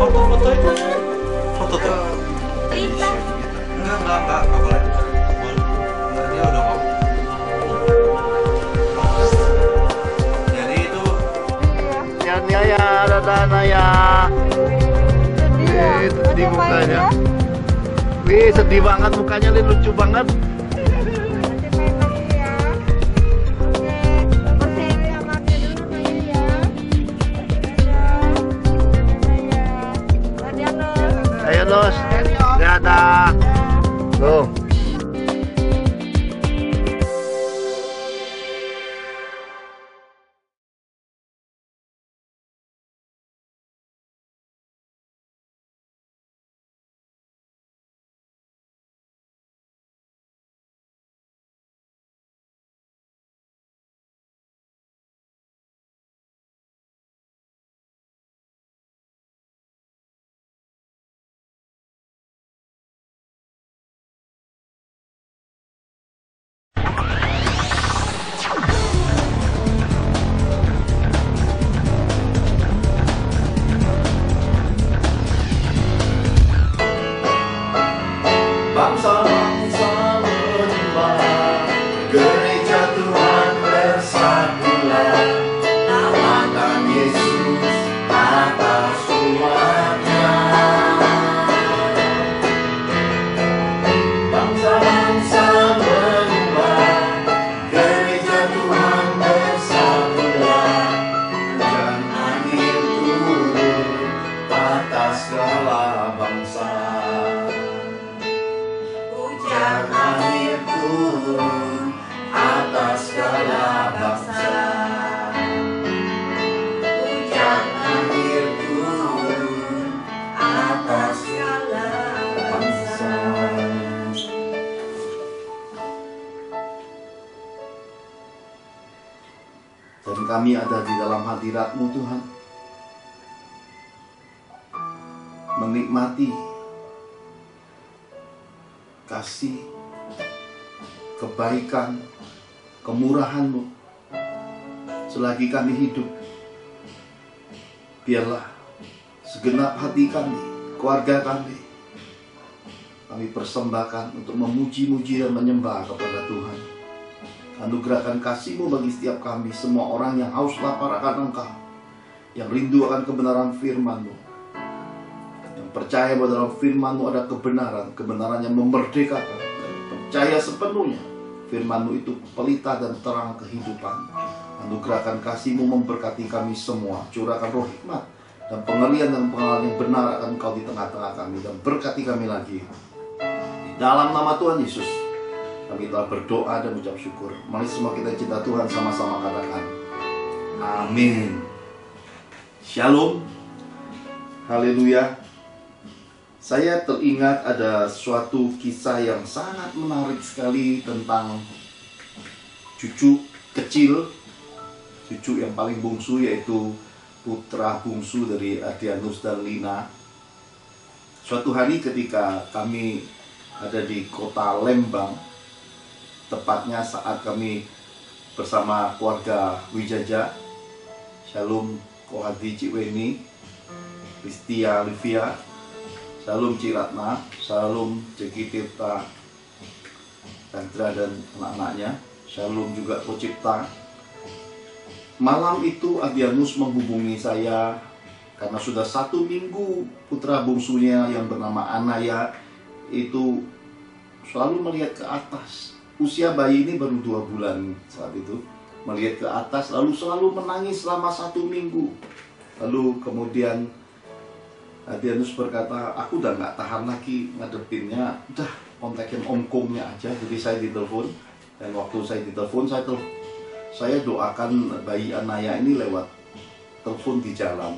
Foto-foto itu. Foto tuh. Enggak boleh. Enggak, dia udah kok. Jadi itu Ya ya, dadah Naya. Sedih mukanya. Wih, sedih banget mukanya, Lin, lucu banget. Ayo Los, dadah. Tuh. Bangsa-bangsa menyembah gereja Tuhan bersatulah, tawakan Yesus atas umatnya. Bangsa-bangsa menyembah gereja Tuhan bersatulah, hujan angin turun atas segala bangsa. Hujan angin turun atas segala bangsa. Hujan angin turun atas segala bangsa. Dan kami ada di dalam hadirat-Mu Tuhan, menikmati kasih, kebaikan, kemurahan-Mu selagi kami hidup. Biarlah segenap hati kami, keluarga kami persembahkan untuk memuji-muji dan menyembah kepada Tuhan. Anugerahkan kasih-Mu bagi setiap kami, semua orang yang haus lapar akan Engkau, yang rindu akan kebenaran firman-Mu, percaya bahwa dalam firman-Mu ada kebenaran, kebenaran yang memerdekakan, dan percaya sepenuhnya firman-Mu itu pelita dan terang kehidupan. Anugerahkan kasih-Mu memberkati kami semua, curahkan roh hikmat dan pengelian dan pengalaman yang benar akan Engkau di tengah-tengah kami, dan berkati kami lagi. Di dalam nama Tuhan Yesus kami telah berdoa dan ucap syukur. Mari semua kita cinta Tuhan sama-sama katakan amin. Shalom. Haleluya. Saya teringat ada suatu kisah yang sangat menarik sekali tentang cucu kecil, cucu yang paling bungsu, yaitu putra bungsu dari Adrianus dan Lina. Suatu hari ketika kami ada di kota Lembang, tepatnya saat kami bersama keluarga Wijaja, Shalom Kohadi Cikweni, Kristia Livia, Shalom Ciratna, Shalom Ceki Tirta, Chandra dan anak-anaknya, Shalom juga Kocipta. Malam itu Adrianus menghubungi saya karena sudah 1 minggu putra bungsunya yang bernama Anaya itu selalu melihat ke atas. Usia bayi ini baru 2 bulan saat itu, melihat ke atas lalu selalu menangis selama 1 minggu. Lalu kemudian Adrianus berkata, aku udah nggak tahan lagi ngadepinnya, udah kontakin omkomnya aja. Jadi saya ditelepon, dan waktu saya ditelepon, saya doakan bayi Anaya ini lewat telepon di jalan.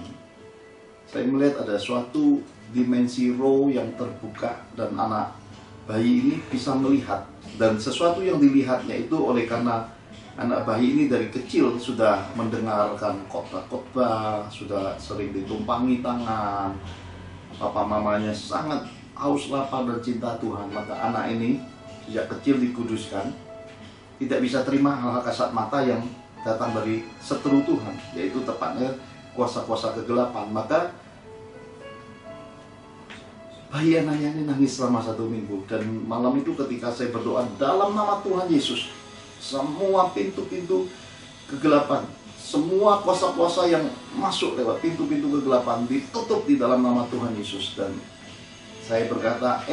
Saya melihat ada suatu dimensi roh yang terbuka, dan anak bayi ini bisa melihat, dan sesuatu yang dilihatnya itu oleh karena anak bayi ini dari kecil sudah mendengarkan khotbah, sudah sering ditumpangi tangan, papa mamanya sangat haus lapar dan cinta Tuhan. Maka anak ini sejak kecil dikuduskan, tidak bisa terima hal-hal kasat mata yang datang dari seteru Tuhan, yaitu tepatnya kuasa-kuasa kegelapan. Maka bayi anaknya ini nangis selama 1 minggu. Dan malam itu ketika saya berdoa dalam nama Tuhan Yesus, semua pintu-pintu kegelapan, semua kuasa-kuasa yang masuk lewat pintu-pintu kegelapan ditutup di dalam nama Tuhan Yesus. Dan saya berkata,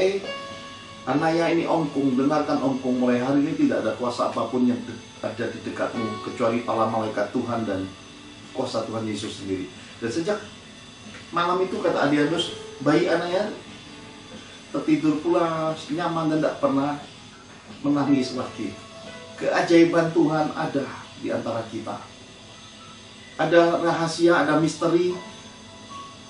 Anaya ini Omkung, dengarkan Omkung, mulai hari ini tidak ada kuasa apapun yang ada di dekatmu kecuali para malaikat Tuhan dan kuasa Tuhan Yesus sendiri. Dan sejak malam itu, kata Adianus, bayi Anaya tertidur pula nyaman dan tidak pernah menangis lagi. Keajaiban Tuhan ada di antara kita. Ada rahasia, ada misteri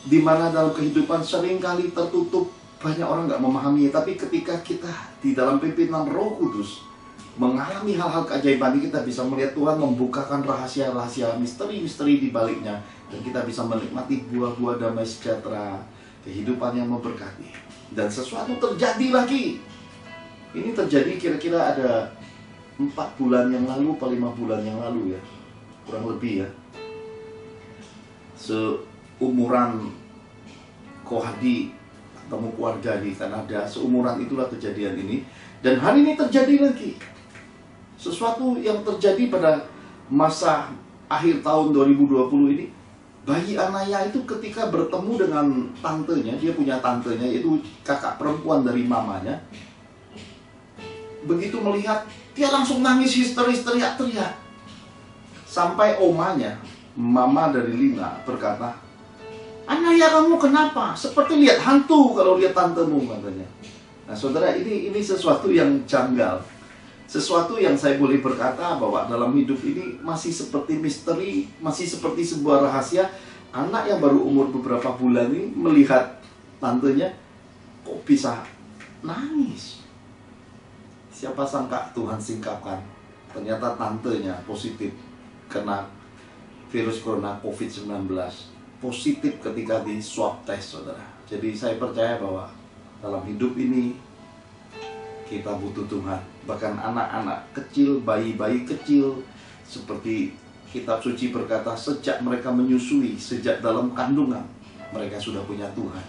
di mana dalam kehidupan seringkali tertutup, banyak orang nggak memahami. Tapi ketika kita di dalam pimpinan Roh Kudus mengalami hal-hal keajaiban ini, kita bisa melihat Tuhan membukakan rahasia-rahasia, misteri-misteri di baliknya, dan kita bisa menikmati buah-buah damai sejahtera, kehidupan yang memberkati. Dan sesuatu terjadi lagi. Ini terjadi kira-kira ada 4 bulan yang lalu atau 5 bulan yang lalu ya, kurang lebih ya. Seumuran Kohadi, ketemu keluarga di Kanada, seumuran itulah kejadian ini. Dan hari ini terjadi lagi sesuatu yang terjadi pada masa akhir tahun 2020 ini. Bayi Anaya itu ketika bertemu dengan tantenya, dia punya tantenya, yaitu kakak perempuan dari mamanya. Begitu melihat, dia langsung nangis histeris, teriak-teriak. Sampai omanya, mama dari Lina, berkata, Anaya, kamu kenapa? Seperti lihat hantu kalau lihat tantemu, katanya. Nah saudara, ini sesuatu yang janggal. Sesuatu yang saya boleh berkata bahwa dalam hidup ini masih seperti misteri, masih seperti sebuah rahasia. Anak yang baru umur beberapa bulan ini melihat tantenya, kok bisa nangis? Siapa sangka Tuhan singkapkan, ternyata tantenya positif kena virus corona COVID-19. Positif ketika di swab test, saudara. Jadi saya percaya bahwa dalam hidup ini kita butuh Tuhan. Bahkan anak-anak kecil, bayi-bayi kecil, seperti kitab suci berkata, sejak mereka menyusui, sejak dalam kandungan, mereka sudah punya Tuhan.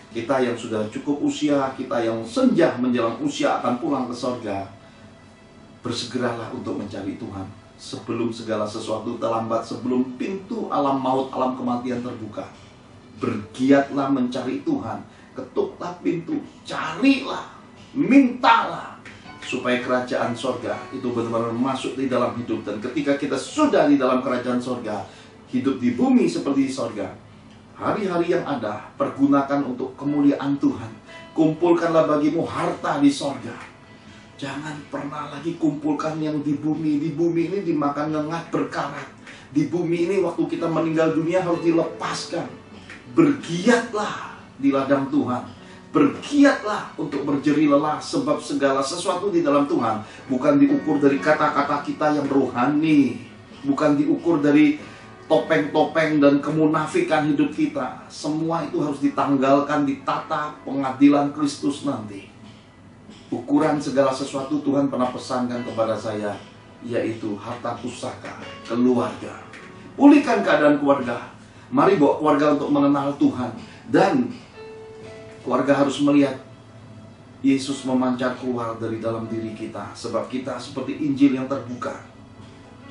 Kita yang sudah cukup usia, kita yang senja menjelang usia akan pulang ke sorga, bersegeralah untuk mencari Tuhan sebelum segala sesuatu terlambat, sebelum pintu alam maut, alam kematian terbuka. Bergiatlah mencari Tuhan, ketuklah pintu, carilah, mintalah, supaya kerajaan sorga itu benar-benar masuk di dalam hidup. Dan ketika kita sudah di dalam kerajaan sorga, hidup di bumi seperti di sorga, hari-hari yang ada pergunakan untuk kemuliaan Tuhan. Kumpulkanlah bagimu harta di sorga. Jangan pernah lagi kumpulkan yang di bumi. Di bumi ini dimakan ngengat berkarat. Di bumi ini waktu kita meninggal dunia harus dilepaskan. Bergiatlah di ladang Tuhan. Bergiatlah untuk berjeri lelah, sebab segala sesuatu di dalam Tuhan bukan diukur dari kata-kata kita yang rohani, bukan diukur dari topeng-topeng dan kemunafikan hidup kita. Semua itu harus ditanggalkan, ditata pengadilan Kristus nanti. Ukuran segala sesuatu Tuhan pernah pesankan kepada saya, yaitu harta pusaka, keluarga. Pulihkan keadaan keluarga. Mari bawa keluarga untuk mengenal Tuhan. Dan keluarga harus melihat Yesus memancar keluar dari dalam diri kita. Sebab kita seperti Injil yang terbuka.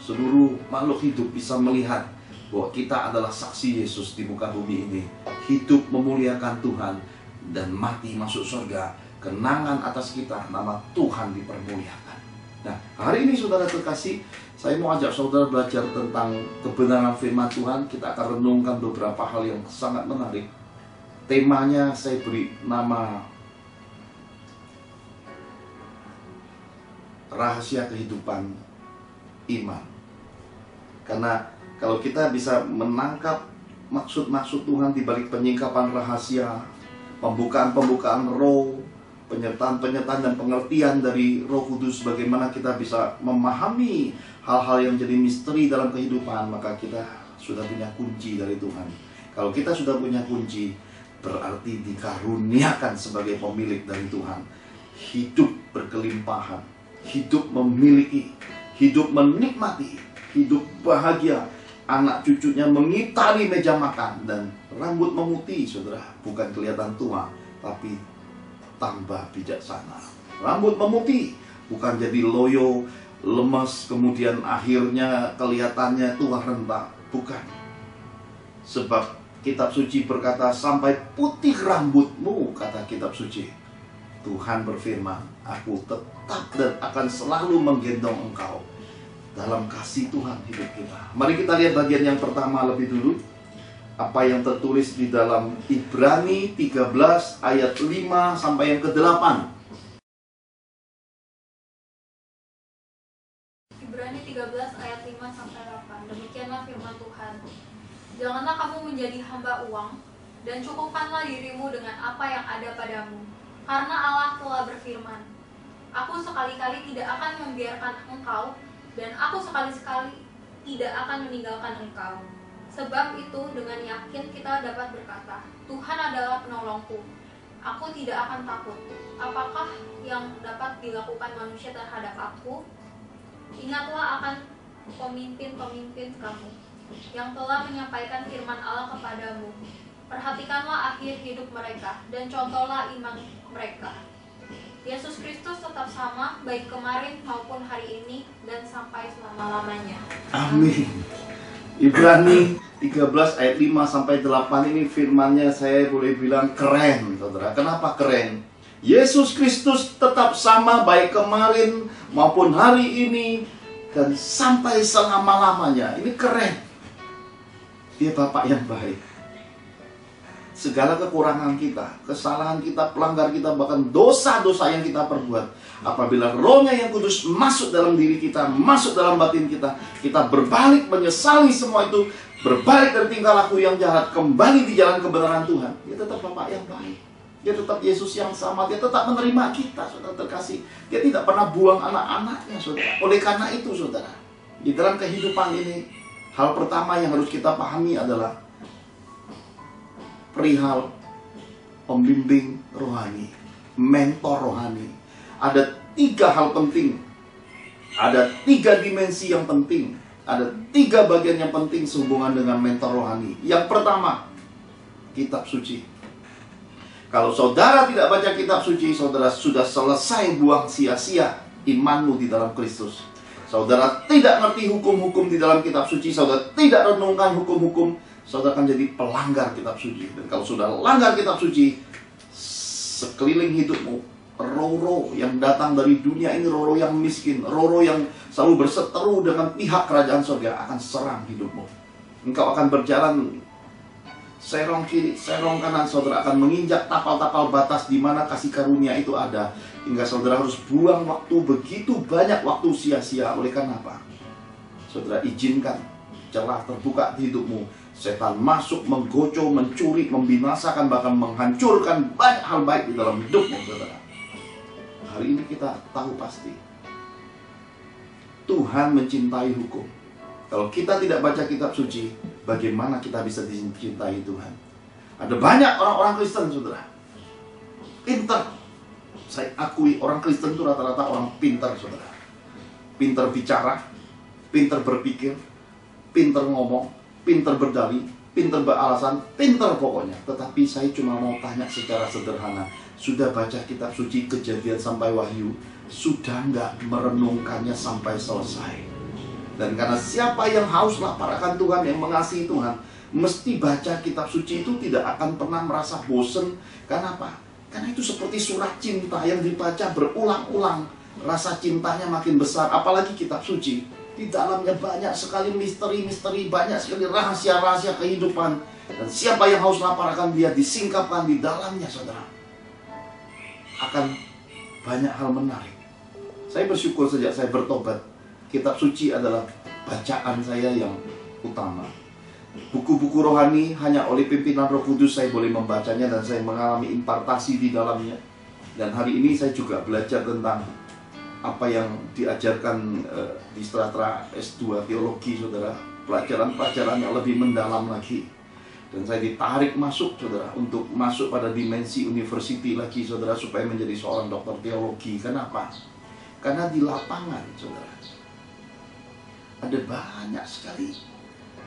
Seluruh makhluk hidup bisa melihat bahwa kita adalah saksi Yesus di muka bumi ini. Hidup memuliakan Tuhan dan mati masuk surga. Kenangan atas kita, nama Tuhan dipermuliakan. Nah, hari ini saudara terkasih, saya mau ajak saudara belajar tentang kebenaran firman Tuhan. Kita akan renungkan beberapa hal yang sangat menarik. Temanya saya beri nama rahasia kehidupan iman. Karena kalau kita bisa menangkap maksud-maksud Tuhan di balik penyingkapan rahasia, pembukaan-pembukaan roh, penyertaan-penyertaan dan pengertian dari Roh Kudus, bagaimana kita bisa memahami hal-hal yang jadi misteri dalam kehidupan, maka kita sudah punya kunci dari Tuhan. Kalau kita sudah punya kunci, berarti dikaruniakan sebagai pemilik dari Tuhan. Hidup berkelimpahan, hidup memiliki, hidup menikmati, hidup bahagia. Anak cucunya mengitari meja makan dan rambut memutih, saudara. Bukan kelihatan tua, tapi tambah bijaksana. Rambut memutih, bukan jadi loyo, lemas, kemudian akhirnya kelihatannya tua renta. Bukan. Sebab kitab suci berkata, sampai putih rambutmu, kata kitab suci. Tuhan berfirman, aku tetap dan akan selalu menggendong engkau dalam kasih Tuhan hidup kita. Mari kita lihat bagian yang pertama lebih dulu. Apa yang tertulis di dalam Ibrani 13 ayat 5 sampai yang ke-8. Ibrani 13 ayat 5 sampai 8. Demikianlah firman Tuhan. Janganlah kamu menjadi hamba uang, dan cukupkanlah dirimu dengan apa yang ada padamu. Karena Allah telah berfirman, aku sekali-kali tidak akan membiarkan engkau, dan aku sekali-sekali tidak akan meninggalkan engkau. Sebab itu dengan yakin kita dapat berkata, Tuhan adalah penolongku, aku tidak akan takut. Apakah yang dapat dilakukan manusia terhadap aku? Ingatlah akan pemimpin-pemimpin kamu yang telah menyampaikan firman Allah kepadamu. Perhatikanlah akhir hidup mereka dan contohlah iman mereka. Yesus Kristus tetap sama baik kemarin maupun hari ini dan sampai selama-lamanya. Amin. Ibrani 13 ayat 5 sampai 8 ini firmannya saya boleh bilang keren, saudara. Kenapa keren? Yesus Kristus tetap sama baik kemarin maupun hari ini dan sampai selama-lamanya. Ini keren. Dia Bapak yang baik. Segala kekurangan kita, kesalahan kita, pelanggar kita, bahkan dosa-dosa yang kita perbuat, apabila Roh-Nya yang kudus masuk dalam diri kita, masuk dalam batin kita, kita berbalik menyesali semua itu, berbalik dari tingkah laku yang jahat, kembali di jalan kebenaran Tuhan. Dia tetap Bapak yang baik. Dia tetap Yesus yang sama. Dia tetap menerima kita, saudara terkasih. Dia tidak pernah buang anak-anaknya, saudara. Oleh karena itu, saudara, di dalam kehidupan ini, hal pertama yang harus kita pahami adalah perihal pembimbing rohani, mentor rohani. Ada 3 hal penting, ada 3 dimensi yang penting, ada 3 bagian yang penting sehubungan dengan mentor rohani. Yang pertama, kitab suci. Kalau saudara tidak baca kitab suci, saudara sudah selesai buang sia-sia imanmu di dalam Kristus. Saudara tidak ngerti hukum-hukum di dalam kitab suci, saudara tidak renungkan hukum-hukum, saudara akan jadi pelanggar kitab suci. Dan kalau sudah langgar kitab suci, sekeliling hidupmu, roh-roh yang datang dari dunia ini, roh-roh yang miskin, roh-roh yang selalu berseteru dengan pihak kerajaan surga akan serang hidupmu. Engkau akan berjalan serong kiri, serong kanan, saudara akan menginjak tapal-tapal batas di mana kasih karunia itu ada. Hingga saudara harus buang waktu, begitu banyak waktu sia-sia. Oleh karena apa? Saudara izinkan celah terbuka di hidupmu. Setan masuk, menggocoh, mencuri, membinasakan, bahkan menghancurkan banyak hal baik di dalam hidupmu, saudara. Hari ini kita tahu pasti Tuhan mencintai hukum. Kalau kita tidak baca kitab suci, bagaimana kita bisa dicintai Tuhan? Ada banyak orang-orang Kristen, saudara, pintar. Saya akui orang Kristen itu rata-rata orang pintar, saudara. Pintar bicara, pintar berpikir, pintar ngomong, pintar berdalih, pintar beralasan, pintar pokoknya. Tetapi saya cuma mau tanya secara sederhana, sudah baca kitab suci Kejadian sampai Wahyu? Sudah nggak merenungkannya sampai selesai? Dan karena siapa yang haus lapar akan Tuhan, yang mengasihi Tuhan, mesti baca kitab suci itu tidak akan pernah merasa bosen. Karena apa? Karena itu seperti surat cinta yang dibaca berulang-ulang. Rasa cintanya makin besar, apalagi kitab suci. Di dalamnya banyak sekali misteri-misteri, banyak sekali rahasia-rahasia kehidupan. Dan siapa yang haus lapar akan dia disingkapkan di dalamnya, saudara. Akan banyak hal menarik. Saya bersyukur sejak saya bertobat, kitab suci adalah bacaan saya yang utama. Buku-buku rohani hanya oleh pimpinan Roh Kudus saya boleh membacanya dan saya mengalami impartasi di dalamnya. Dan hari ini saya juga belajar tentang apa yang diajarkan di strata S2 teologi, saudara. Pelajaran-pelajaran yang lebih mendalam lagi. Dan saya ditarik masuk, saudara, untuk masuk pada dimensi university lagi, saudara, supaya menjadi seorang dokter teologi. Kenapa? Karena di lapangan, saudara, ada banyak sekali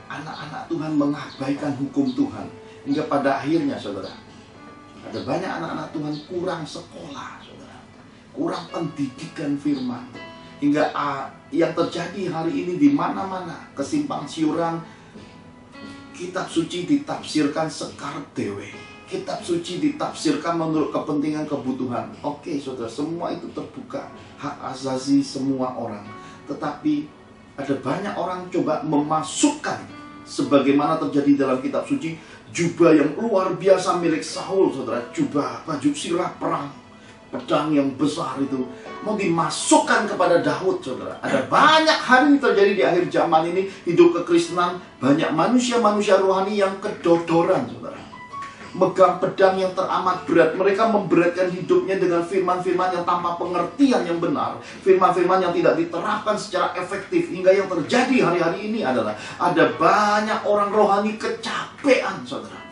anak-anak Tuhan mengabaikan hukum Tuhan. Hingga pada akhirnya, saudara, Ada banyak anak-anak Tuhan kurang sekolah, saudara, kurang pendidikan firman, hingga yang terjadi hari ini di mana-mana kesimpang siuran. Kitab suci ditafsirkan sekar dewe, kitab suci ditafsirkan menurut kepentingan kebutuhan. Oke saudara, semua itu terbuka, hak asasi semua orang. Tetapi ada banyak orang coba memasukkan, sebagaimana terjadi dalam kitab suci, jubah yang luar biasa milik Saul, saudara, jubah baju sirah perang, pedang yang besar itu mau dimasukkan kepada Daud, saudara. Ada banyak hari ini terjadi di akhir zaman ini, hidup kekristenan, banyak manusia-manusia rohani yang kedodoran, saudara, megang pedang yang teramat berat. Mereka memberatkan hidupnya dengan firman-firman yang tanpa pengertian yang benar, firman-firman yang tidak diterapkan secara efektif. Hingga yang terjadi hari-hari ini adalah ada banyak orang rohani kecapean, saudara.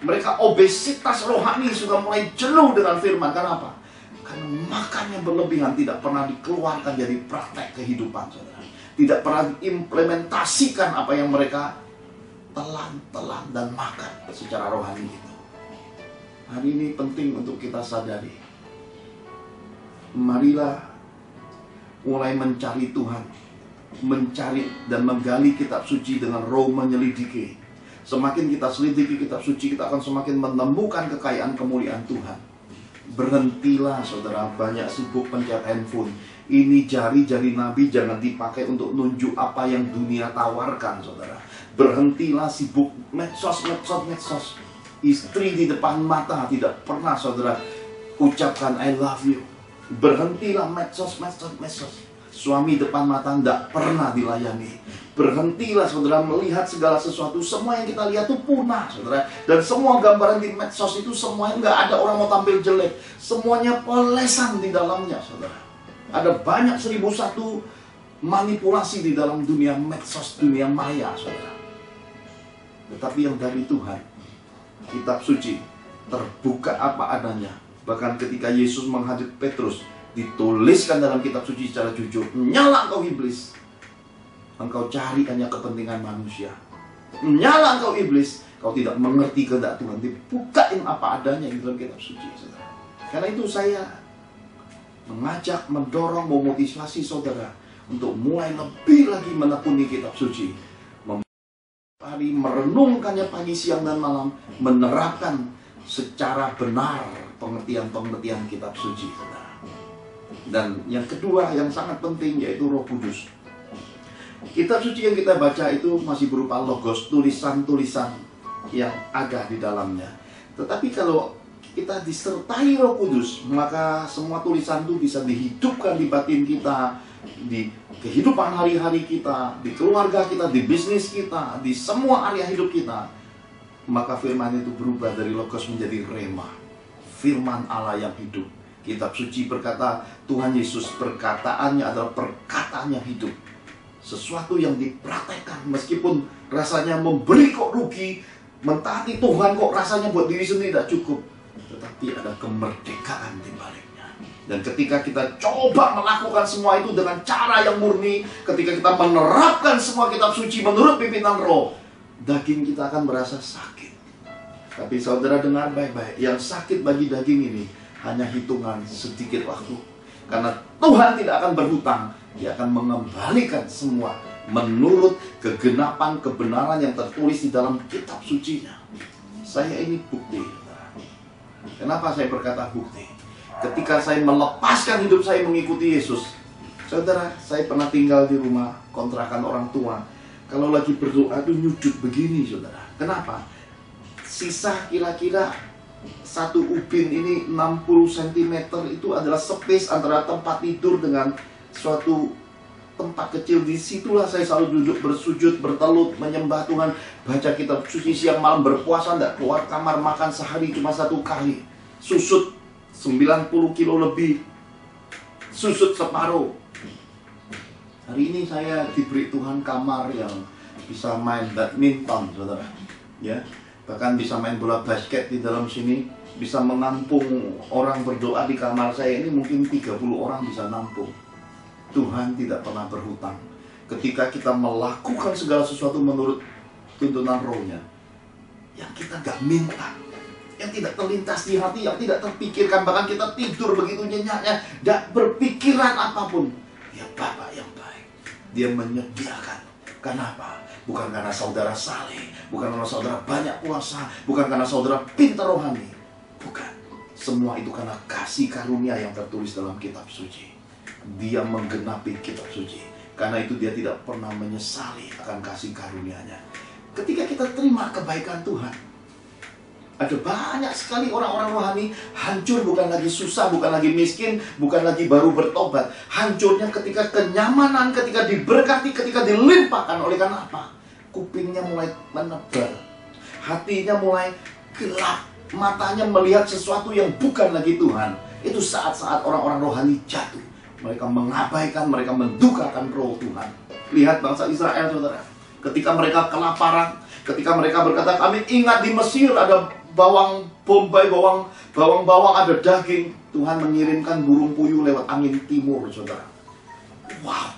Mereka obesitas rohani, sudah mulai jenuh dengan firman. Kenapa? Karena makan yang berlebihan tidak pernah dikeluarkan jadi praktek kehidupan, saudara. Tidak pernah diimplementasikan apa yang mereka telan dan makan secara rohani itu. Hari ini penting untuk kita sadari. Marilah mulai mencari Tuhan, mencari dan menggali kitab suci dengan roh menyelidiki. Semakin kita selidiki kitab suci, kita akan semakin menemukan kekayaan kemuliaan Tuhan. Berhentilah saudara banyak sibuk pencet handphone. Ini jari-jari Nabi jangan dipakai untuk nunjuk apa yang dunia tawarkan, saudara. Berhentilah sibuk medsos. Istri di depan mata tidak pernah saudara ucapkan I love you. Berhentilah medsos. Suami depan mata tidak pernah dilayani. Berhentilah saudara melihat segala sesuatu. Semua yang kita lihat itu punah, saudara. Dan semua gambaran di medsos itu semuanya nggak ada orang mau tampil jelek. Semuanya polesan di dalamnya, saudara. Ada banyak 1001 manipulasi di dalam dunia medsos, dunia maya, saudara. Tetapi yang dari Tuhan, kitab suci terbuka apa adanya. Bahkan ketika Yesus menghadap Petrus, dituliskan dalam kitab suci secara jujur, nyala engkau iblis, engkau cari hanya kepentingan manusia. Nyala engkau iblis, kau tidak mengerti kehendak Tuhan. Dibukain apa adanya di dalam kitab suci, saudara. Karena itu saya mengajak, mendorong, memotivasi saudara untuk mulai lebih lagi menekuni kitab suci, hari merenungkannya pagi, siang, dan malam, menerapkan secara benar pengertian-pengertian kitab suci, saudara. Dan yang kedua yang sangat penting yaitu Roh Kudus. Kitab suci yang kita baca itu masih berupa logos, tulisan-tulisan yang ada di dalamnya. Tetapi kalau kita disertai Roh Kudus, maka semua tulisan itu bisa dihidupkan di batin kita, di kehidupan hari-hari kita, di keluarga kita, di bisnis kita, di semua area hidup kita. Maka firman itu berubah dari logos menjadi rema, firman Allah yang hidup. Kitab suci berkata, Tuhan Yesus perkataannya adalah perkataan yang hidup. Sesuatu yang dipraktekkan, meskipun rasanya memberi kok rugi, mentaati Tuhan kok rasanya buat diri sendiri tidak cukup. Tetapi ada kemerdekaan di baliknya. Dan ketika kita coba melakukan semua itu dengan cara yang murni, ketika kita menerapkan semua kitab suci menurut pimpinan Roh, daging kita akan merasa sakit. Tapi saudara dengar baik-baik, yang sakit bagi daging ini hanya hitungan sedikit waktu. Karena Tuhan tidak akan berhutang, Dia akan mengembalikan semua menurut kegenapan kebenaran yang tertulis di dalam kitab sucinya. Saya ini bukti. Kenapa saya berkata bukti? Ketika saya melepaskan hidup saya mengikuti Yesus, saudara, saya pernah tinggal di rumah kontrakan orang tua. Kalau lagi berdoa itu nyujud begini, saudara. Kenapa? Sisa kira-kira satu ubin ini 60 cm itu adalah space antara tempat tidur dengan suatu tempat kecil. Disitulah saya selalu duduk bersujud, bertelut, menyembah Tuhan, baca kitab suci siang malam, berpuasa, tidak keluar kamar, makan sehari cuma 1 kali, susut 90 kilo lebih, susut separuh. Hari ini saya diberi Tuhan kamar yang bisa main badminton, saudara, ya, bahkan bisa main bola basket di dalam sini, bisa menampung orang berdoa di kamar saya ini, mungkin 30 orang bisa nampung. Tuhan tidak pernah berhutang. Ketika kita melakukan segala sesuatu menurut tuntunan Roh-Nya, yang kita gak minta, yang tidak terlintas di hati, yang tidak terpikirkan. Bahkan kita tidur begitu nyenyaknya, tidak berpikiran apapun. Ya Bapa yang baik, Dia menyediakan. Kenapa? Bukan karena saudara saleh, bukan karena saudara banyak kuasa, bukan karena saudara pintar rohani. Bukan. Semua itu karena kasih karunia yang tertulis dalam kitab suci. Dia menggenapi kitab suci. Karena itu Dia tidak pernah menyesali akan kasih karunia-Nya. Ketika kita terima kebaikan Tuhan, ada banyak sekali orang-orang rohani hancur, bukan lagi susah, bukan lagi miskin, bukan lagi baru bertobat. Hancurnya ketika kenyamanan, ketika diberkati, ketika dilimpahkan. Oleh karena apa? Kupingnya mulai menebal, hatinya mulai gelap, matanya melihat sesuatu yang bukan lagi Tuhan. Itu saat-saat orang-orang rohani jatuh. Mereka mengabaikan, mereka mendukakan roh Tuhan. Lihat bangsa Israel, saudara. Ketika mereka kelaparan, ketika mereka berkata, kami ingat di Mesir ada bawang bombay, bawang ada daging. Tuhan mengirimkan burung puyuh lewat angin timur, saudara. Wow,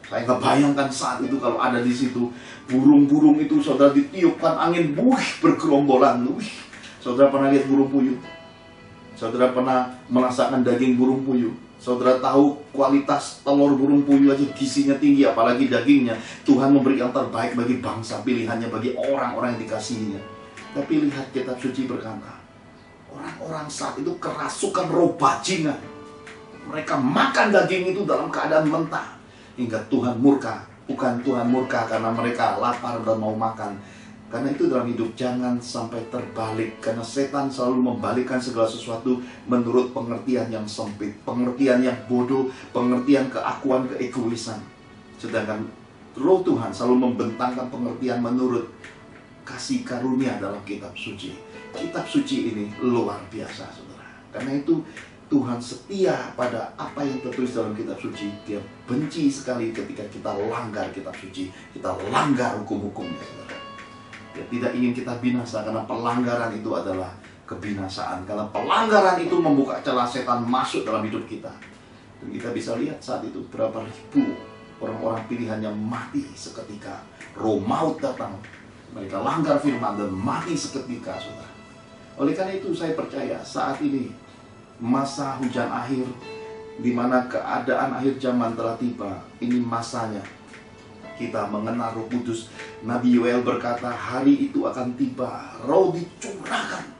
saya nggak bayangkan saat itu kalau ada di situ burung-burung itu, saudara, ditiupkan angin, bergerombolan. Saudara pernah lihat burung puyuh? Saudara pernah merasakan daging burung puyuh? Saudara tahu kualitas telur burung puyuh aja gizinya tinggi, apalagi dagingnya. Tuhan memberi yang terbaik bagi bangsa pilihannya, bagi orang-orang yang dikasihinya. Tapi lihat kitab suci berkata, orang-orang saat itu kerasukan roh bajingan. Mereka makan daging itu dalam keadaan mentah, hingga Tuhan murka. Bukan Tuhan murka karena mereka lapar dan mau makan. Karena itu dalam hidup jangan sampai terbalik. Karena setan selalu membalikkan segala sesuatu menurut pengertian yang sempit, pengertian yang bodoh, pengertian keakuan, keegoisan. Sedangkan roh Tuhan selalu membentangkan pengertian menurut kasih karunia dalam kitab suci. Kitab suci ini luar biasa, saudara. Karena itu Tuhan setia pada apa yang tertulis dalam kitab suci. Dia benci sekali ketika kita langgar kitab suci, kita langgar hukum-hukumnya, saudara. Dia tidak ingin kita binasa, karena pelanggaran itu adalah kebinasaan. Karena pelanggaran itu membuka celah setan masuk dalam hidup kita. Dan kita bisa lihat saat itu berapa ribu orang-orang pilihan yang mati seketika. Roh maut datang, mereka langgar firman dan mati seketika, saudara. Oleh karena itu saya percaya saat ini masa hujan akhir, di mana keadaan akhir zaman telah tiba. Ini masanya kita mengenal Roh Kudus. Nabi Yoel berkata, hari itu akan tiba, roh dicurahkan.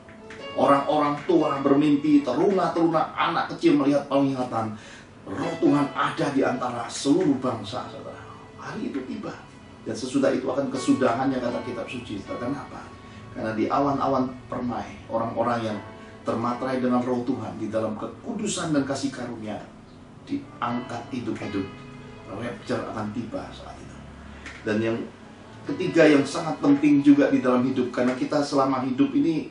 Orang-orang tua bermimpi, teruna-teruna, anak kecil melihat penglihatan. Roh Tuhan ada di antara seluruh bangsa, saudara. Hari itu tiba. Dan sesudah itu akan kesudahannya, kata kitab suci. Kenapa? Karena di awan-awan permai, orang-orang yang termaterai dengan roh Tuhan di dalam kekudusan dan kasih karunia diangkat hidup-hidup. Rapture akan tiba saat itu. Dan yang ketiga yang sangat penting juga di dalam hidup, karena kita selama hidup ini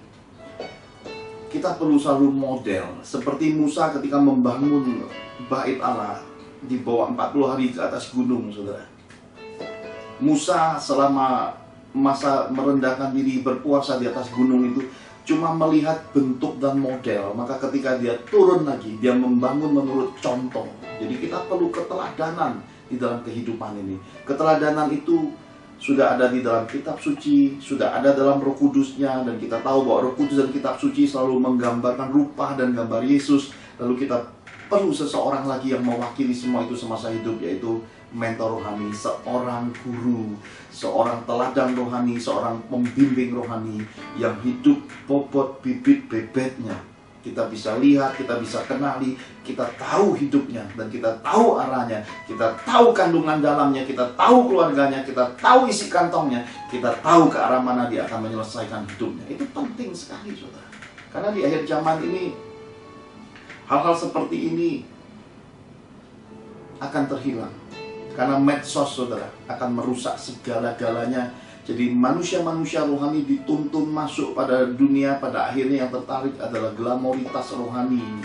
kita perlu selalu model. Seperti Musa ketika membangun bait Allah di bawah 40 hari ke atas gunung, saudara. Musa selama masa merendahkan diri berpuasa di atas gunung itu cuma melihat bentuk dan model. Maka ketika dia turun lagi, dia membangun menurut contoh. Jadi kita perlu keteladanan di dalam kehidupan ini. Keteladanan itu sudah ada di dalam kitab suci, sudah ada dalam Roh Kudusnya, dan kita tahu bahwa Roh Kudus dan kitab suci selalu menggambarkan rupa dan gambar Yesus. Lalu kita perlu seseorang lagi yang mewakili semua itu semasa hidup, yaitu mentor rohani, seorang guru, seorang teladan rohani, seorang pembimbing rohani yang hidup bobot bibit bebetnya. Kita bisa lihat, kita bisa kenali, kita tahu hidupnya, dan kita tahu arahnya, kita tahu kandungan dalamnya, kita tahu keluarganya, kita tahu isi kantongnya, kita tahu ke arah mana dia akan menyelesaikan hidupnya. Itu penting sekali, saudara. Karena di akhir zaman ini, hal-hal seperti ini akan terhilang. Karena medsos, saudara, akan merusak segala-galanya. Jadi manusia-manusia rohani dituntun masuk pada dunia, pada akhirnya yang tertarik adalah glamoritas rohani.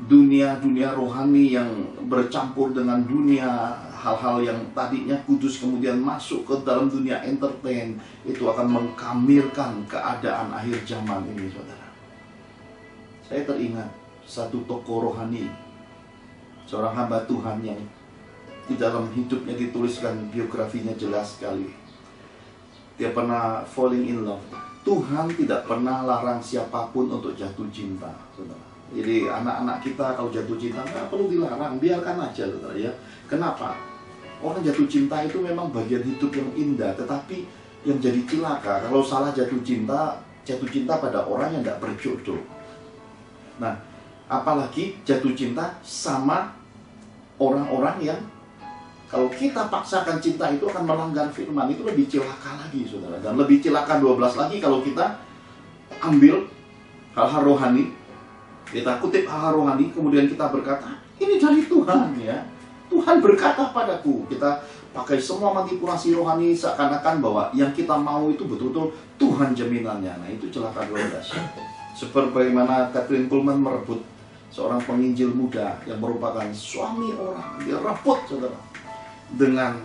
Dunia rohani yang bercampur dengan dunia hal-hal yang tadinya kudus kemudian masuk ke dalam dunia entertain. Itu akan mengkamirkan keadaan akhir zaman ini, saudara. Saya teringat satu tokoh rohani, seorang hamba Tuhan yang di dalam hidupnya dituliskan biografinya jelas sekali. Dia pernah falling in love. Tuhan tidak pernah larang siapapun untuk jatuh cinta, saudara. Jadi anak-anak kita kalau jatuh cinta nggak perlu dilarang, biarkan aja, saudara ya. Kenapa? Orang jatuh cinta itu memang bagian hidup yang indah, tetapi yang jadi cilaka kalau salah jatuh cinta pada orang yang tidak berjodoh. Nah, apalagi jatuh cinta sama orang-orang yang kalau kita paksakan cinta itu akan melanggar firman, itu lebih cilaka lagi, saudara. Dan lebih cilaka 12 lagi kalau kita ambil hal-hal rohani, kita kutip hal-hal rohani, kemudian kita berkata, ini dari Tuhan ya. Tuhan berkata padaku. Kita pakai semua manipulasi rohani seakan-akan bahwa yang kita mau itu betul-betul Tuhan jaminannya. Nah, itu celaka luar biasa. Seperti bagaimana Kathryn Kuhlman merebut seorang penginjil muda yang merupakan suami orang. Dia rebut, saudara, dengan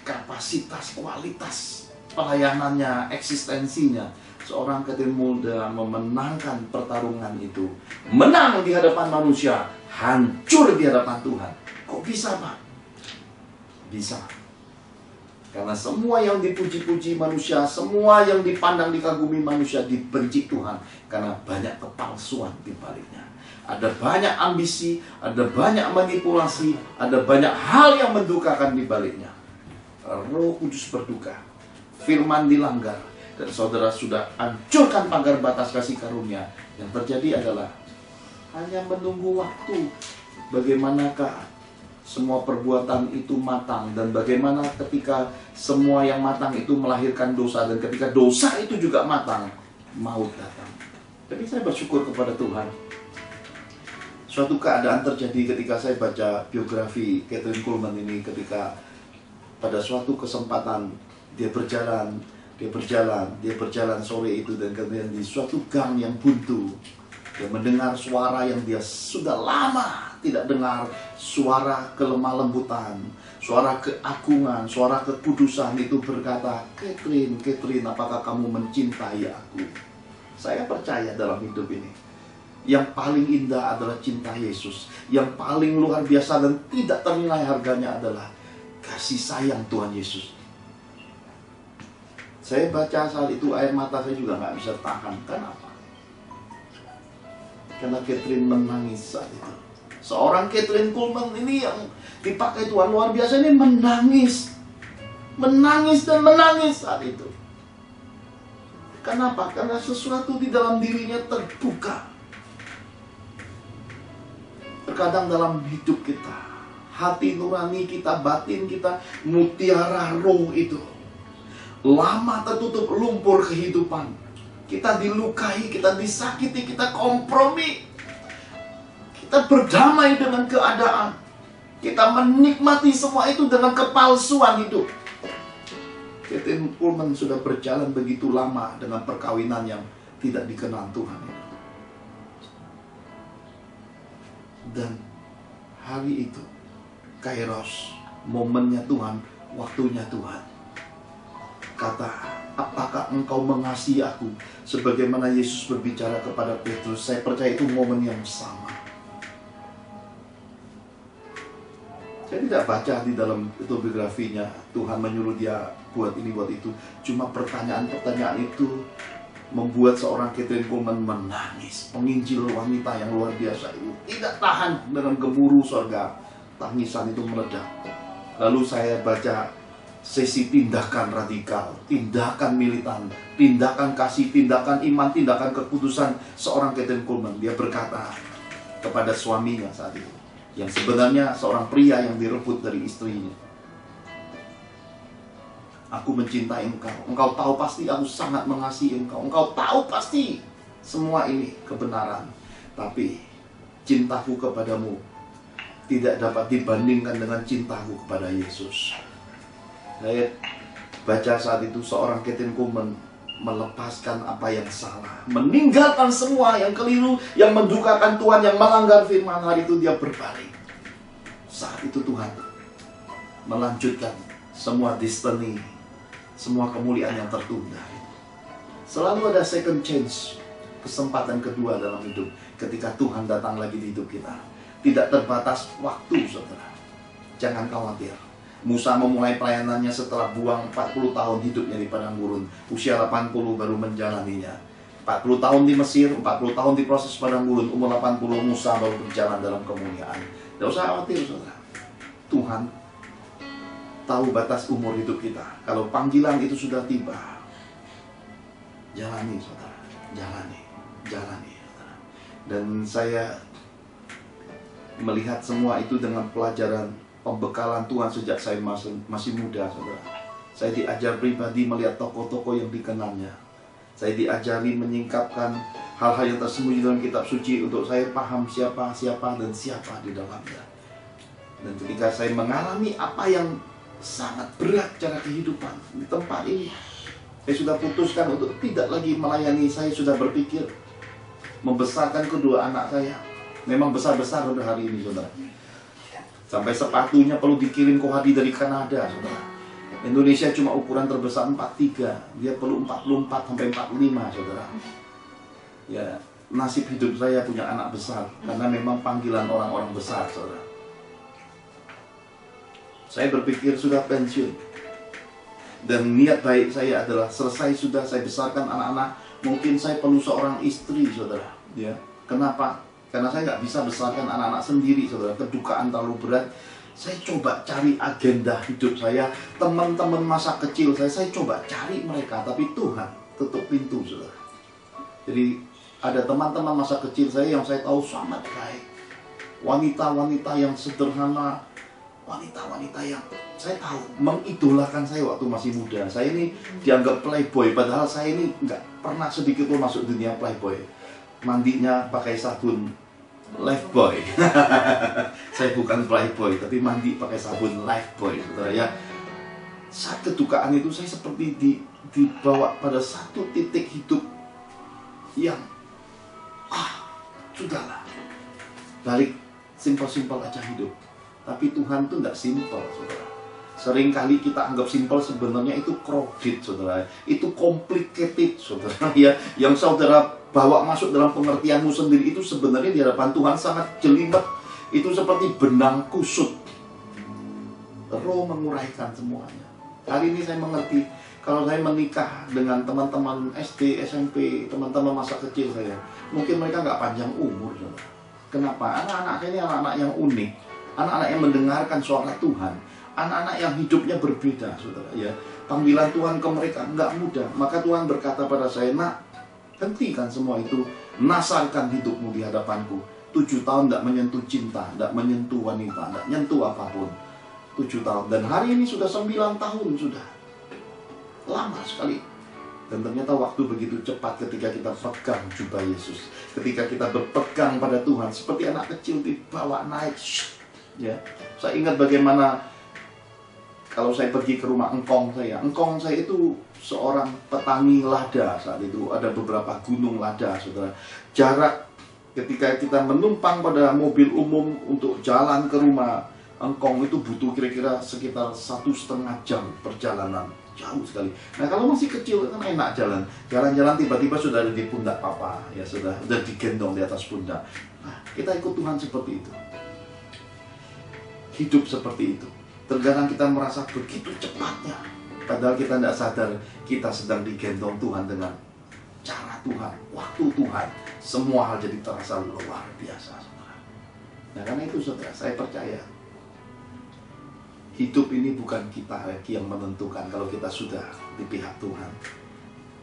kapasitas, kualitas pelayanannya, eksistensinya. Seorang Kathryn muda memenangkan pertarungan itu. Menang di hadapan manusia, hancur di hadapan Tuhan. Kok bisa, Pak? Bisa. Karena semua yang dipuji-puji manusia, semua yang dipandang dikagumi manusia dibenci Tuhan. Karena banyak kepalsuan di baliknya. Ada banyak ambisi, ada banyak manipulasi, ada banyak hal yang mendukakan di baliknya. Roh Kudus berduka, firman dilanggar, dan saudara sudah hancurkan pagar batas kasih karunia. Yang terjadi adalah hanya menunggu waktu. Bagaimanakah semua perbuatan itu matang, dan bagaimana ketika semua yang matang itu melahirkan dosa, dan ketika dosa itu juga matang, maut datang. Tapi saya bersyukur kepada Tuhan. Suatu keadaan terjadi ketika saya baca biografi Kathryn Kuhlman ini, ketika pada suatu kesempatan dia berjalan sore itu, dan kemudian di suatu gang yang buntu, dia mendengar suara yang dia sudah lama tidak dengar, suara kelemah lembutan, suara keagungan, suara kekudusan itu berkata, Kathryn, apakah kamu mencintai aku? Saya percaya dalam hidup ini, yang paling indah adalah cinta Yesus. Yang paling luar biasa dan tidak ternilai harganya adalah kasih sayang Tuhan Yesus. Saya baca saat itu air mata saya juga nggak bisa tahan. Kenapa? Karena Kathryn menangis saat itu. Seorang Kathryn Kuhlman ini yang dipakai Tuhan luar biasa ini menangis. Menangis dan menangis saat itu. Kenapa? Karena sesuatu di dalam dirinya terbuka. Terkadang dalam hidup kita, hati nurani kita, batin kita, mutiara roh itu lama tertutup lumpur kehidupan. Kita dilukai, kita disakiti, kita kompromi. Kita berdamai dengan keadaan. Kita menikmati semua itu dengan kepalsuan hidup. Kathryn Kuhlman sudah berjalan begitu lama dengan perkawinan yang tidak dikenal Tuhan itu. Dan hari itu Kairos, momennya Tuhan, waktunya Tuhan. Kata, apakah engkau mengasihi aku sebagaimana Yesus berbicara kepada Petrus? Saya percaya itu momen yang sama. Saya tidak baca di dalam itu biografinya Tuhan menyuruh dia buat ini buat itu. Cuma pertanyaan-pertanyaan itu membuat seorang Kathryn Kuhlman menangis. Penginjil wanita yang luar biasa itu tidak tahan dengan gemuruh surga. Tangisan itu meledak. Lalu saya baca sesi tindakan radikal, tindakan militan, tindakan kasih, tindakan iman, tindakan kekudusan seorang Kathryn Kuhlman. Dia berkata kepada suaminya saat itu, yang sebenarnya seorang pria yang direbut dari istrinya, aku mencintai engkau. Engkau tahu pasti aku sangat mengasihi engkau. Engkau tahu pasti semua ini kebenaran. Tapi cintaku kepadamu tidak dapat dibandingkan dengan cintaku kepada Yesus. Saya baca saat itu seorang Kathryn Kuhlman melepaskan apa yang salah, meninggalkan semua yang keliru, yang mendukakan Tuhan, yang melanggar firman. Hari itu dia berbalik. Saat itu Tuhan melanjutkan semua destiny, semua kemuliaan yang tertunda. Selalu ada second chance, kesempatan kedua dalam hidup ketika Tuhan datang lagi di hidup kita. Tidak terbatas waktu, saudara. Jangan khawatir. Musa memulai pelayanannya setelah buang 40 tahun hidupnya di padang gurun. Usia 80 baru menjalaninya. 40 tahun di Mesir, 40 tahun di proses padang gurun. Umur 80 Musa baru berjalan dalam kemuliaan. Tidak usah khawatir, saudara. Tuhan tahu batas umur hidup kita. Kalau panggilan itu sudah tiba, jalani, saudara. Jalani, saudara. Dan saya melihat semua itu dengan pelajaran pembekalan Tuhan sejak saya masih muda, saudara. Saya diajar pribadi melihat tokoh-tokoh yang dikenalnya. Saya diajari menyingkapkan hal-hal yang tersembunyi dalam kitab suci untuk saya paham siapa dan siapa di dalamnya. Dan ketika saya mengalami apa yang sangat berat cara kehidupan di tempat ini, saya sudah putuskan untuk tidak lagi melayani. Saya sudah berpikir membesarkan kedua anak saya. Memang besar-besar udah hari ini, saudara. Sampai sepatunya perlu dikirim Kohadi dari Kanada, saudara. Indonesia cuma ukuran terbesar 43, dia perlu 44 sampai 45, saudara. Ya, nasib hidup saya punya anak besar karena memang panggilan orang-orang besar, saudara. Saya berpikir sudah pensiun, dan niat baik saya adalah selesai sudah saya besarkan anak-anak, mungkin saya perlu seorang istri, saudara. Ya, kenapa? Karena saya nggak bisa besarkan anak-anak sendiri, saudara. Kedukaan terlalu berat. Saya coba cari agenda hidup saya, teman-teman masa kecil saya coba cari mereka, tapi Tuhan tutup pintu, saudara. Jadi ada teman-teman masa kecil saya yang saya tahu sangat baik, wanita-wanita yang sederhana, wanita-wanita yang saya tahu mengidolakan saya waktu masih muda. Saya ini dianggap playboy, padahal saya ini nggak pernah sedikit pun masuk dunia playboy. Mandinya pakai sabun Lifebuoy. Saya bukan playboy, tapi mandi pakai sabun Lifebuoy, saudara ya. Saat kedukaan itu saya seperti dibawa pada satu titik hidup yang sudahlah, balik simpel-simpel aja hidup. Tapi Tuhan tuh nggak simpel, saudara. Seringkali kita anggap simpel, sebenarnya itu crowded, saudara. Itu complicated, saudara ya. Yang saudara bawa masuk dalam pengertianmu sendiri itu sebenarnya di hadapan Tuhan sangat jelimet. Itu seperti benang kusut. Roh menguraikan semuanya. Hari ini saya mengerti, kalau saya menikah dengan teman-teman SD, SMP, teman-teman masa kecil saya, mungkin mereka nggak panjang umur, saudara. Kenapa? Anak-anak saya ini anak-anak yang unik, anak-anak yang mendengarkan suara Tuhan, anak-anak yang hidupnya berbeda, saudara ya. Panggilan Tuhan ke mereka nggak mudah. Maka Tuhan berkata pada saya, nak, hentikan semua itu, nasarkan hidupmu di hadapanku. 7 tahun tidak menyentuh cinta, tidak menyentuh wanita, tidak menyentuh apapun. 7 tahun, dan hari ini sudah 9 tahun, sudah lama sekali. Dan ternyata waktu begitu cepat ketika kita pegang jubah Yesus, ketika kita berpegang pada Tuhan, seperti anak kecil dibawa naik. Ya, saya ingat bagaimana kalau saya pergi ke rumah engkong saya itu seorang petani lada. Saat itu ada beberapa gunung lada, saudara. Jarak ketika kita menumpang pada mobil umum untuk jalan ke rumah engkong itu butuh kira-kira sekitar 1,5 jam perjalanan, jauh sekali. Nah kalau masih kecil kan enak jalan-jalan tiba-tiba sudah ada di pundak papa, ya sudah digendong di atas pundak. Nah kita ikut Tuhan seperti itu, hidup seperti itu. Terkadang kita merasa begitu cepatnya, padahal kita tidak sadar kita sedang digendong Tuhan dengan cara Tuhan, waktu Tuhan. Semua hal jadi terasa luar biasa, saudara. Nah karena itu, saudara, saya percaya hidup ini bukan kita lagi yang menentukan. Kalau kita sudah di pihak Tuhan,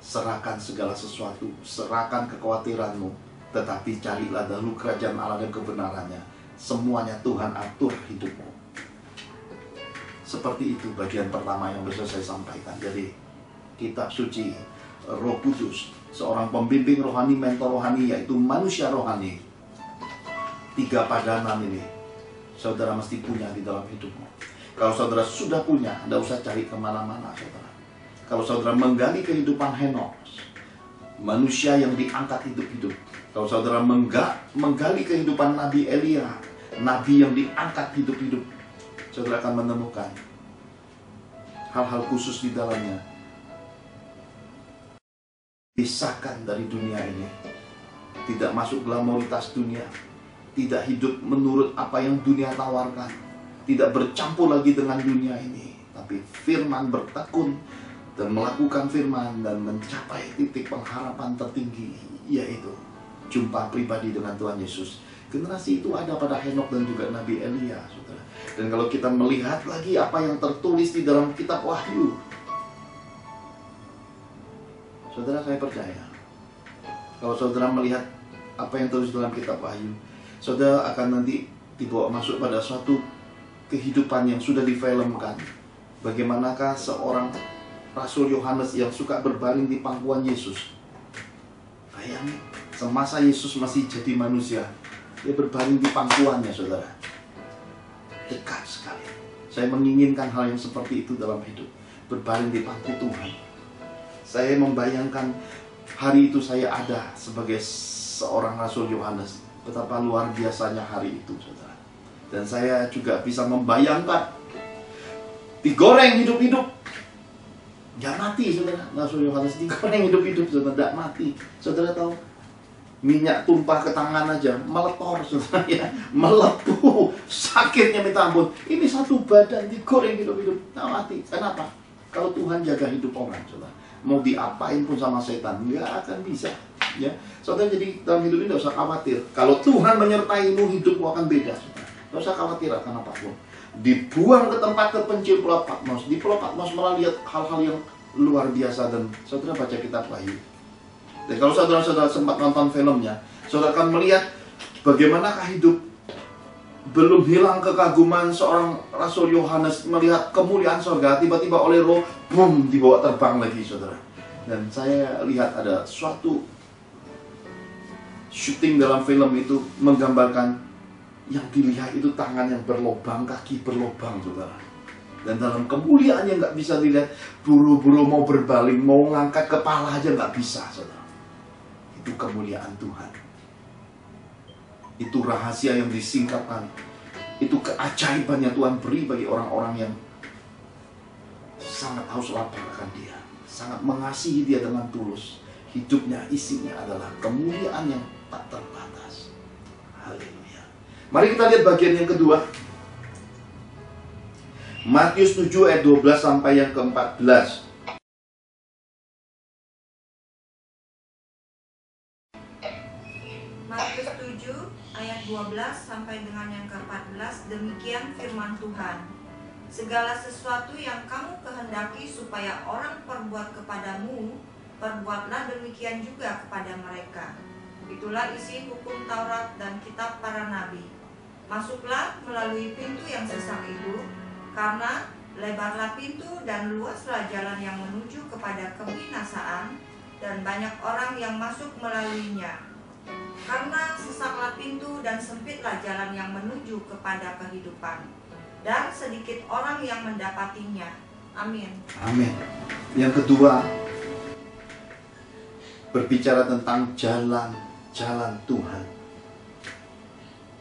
serahkan segala sesuatu, serahkan kekhawatiranmu, tetapi carilah dahulu kerajaan Allah dan kebenarannya. Semuanya Tuhan atur hidupmu. Seperti itu bagian pertama yang bisa saya sampaikan. Jadi kitab suci, Roh Kudus, seorang pembimbing rohani, mentor rohani, yaitu manusia rohani. 3 padanan ini saudara mesti punya di dalam hidupmu. Kalau saudara sudah punya, tidak usah cari kemana-mana, saudara. Kalau saudara menggali kehidupan Henok, manusia yang diangkat hidup-hidup. Kalau saudara menggali kehidupan Nabi Elia, nabi yang diangkat hidup-hidup, saudara akan menemukan hal-hal khusus di dalamnya. Pisahkan dari dunia ini, tidak masuk glamoritas dunia, tidak hidup menurut apa yang dunia tawarkan. tidak bercampur lagi dengan dunia ini, tapi firman bertekun dan melakukan firman dan mencapai titik pengharapan tertinggi, yaitu jumpa pribadi dengan Tuhan Yesus. Generasi itu ada pada Henok dan juga Nabi Elia, saudara. Dan kalau kita melihat lagi apa yang tertulis di dalam kitab Wahyu, saudara, saya percaya kalau saudara melihat apa yang tertulis dalam kitab Wahyu, saudara akan nanti dibawa masuk pada suatu kehidupan yang sudah difilmkan. Bagaimanakah seorang Rasul Yohanes yang suka berbaring di pangkuan Yesus. Bayangin, semasa Yesus masih jadi manusia, dia berbaring di pangkuannya, saudara. Dekat sekali. Saya menginginkan hal yang seperti itu dalam hidup. Berbaring di pangku Tuhan. Saya membayangkan hari itu saya ada sebagai seorang Rasul Yohanes. Betapa luar biasanya hari itu, saudara. Dan saya juga bisa membayangkan digoreng hidup-hidup. Gak mati, saudara. Rasul Yohanes digoreng hidup-hidup, saudara. Gak mati. Saudara tahu, minyak tumpah ke tangan aja meletor, saudara, ya, melepuh, sakitnya minta ampun. Ini satu badan digoreng hidup-hidup, gak mati. Kenapa? Kalau Tuhan jaga hidup orang, saudara, mau diapain pun sama setan nggak akan bisa, ya. Saudara, jadi dalam hidup ini gak usah khawatir. Kalau Tuhan menyertaimu, hidupmu akan beda, saudara. Gak usah khawatir akan apapun. Dibuang ke tempat terpencil Pulau Patmos. Di Pulau Patmos malah lihat hal-hal yang luar biasa. Dan saudara baca kitab Wahyu. Dan kalau saudara-saudara sempat nonton filmnya, saudara akan melihat bagaimanakah hidup belum hilang kekaguman seorang Rasul Yohanes melihat kemuliaan surga, tiba-tiba oleh Roh, boom, dibawa terbang lagi, saudara. Dan saya lihat ada suatu syuting dalam film itu menggambarkan yang dilihat itu tangan yang berlobang, kaki berlobang, saudara. Dan dalam kemuliaan yang nggak bisa dilihat, buru-buru mau berbaling, mau ngangkat kepala aja nggak bisa, saudara. Itu kemuliaan Tuhan. Itu rahasia yang disingkapkan. Itu keajaiban yang Tuhan beri bagi orang-orang yang sangat haus lapar akan Dia, sangat mengasihi Dia dengan tulus. Hidupnya, isinya adalah kemuliaan yang tak terbatas. Haleluya. Mari kita lihat bagian yang kedua. Matius 7 ayat 12 sampai yang ke-14. Matius 7 ayat 12 sampai dengan yang ke-14. Demikian firman Tuhan. Segala sesuatu yang kamu kehendaki supaya orang perbuat kepadamu, perbuatlah demikian juga kepada mereka. Itulah isi hukum Taurat dan kitab para nabi. Masuklah melalui pintu yang sesak itu, karena lebarlah pintu dan luaslah jalan yang menuju kepada kebinasaan, dan banyak orang yang masuk melaluinya. Karena sesaklah pintu dan sempitlah jalan yang menuju kepada kehidupan, dan sedikit orang yang mendapatinya. Amin. Amin. Yang kedua, berbicara tentang jalan Tuhan.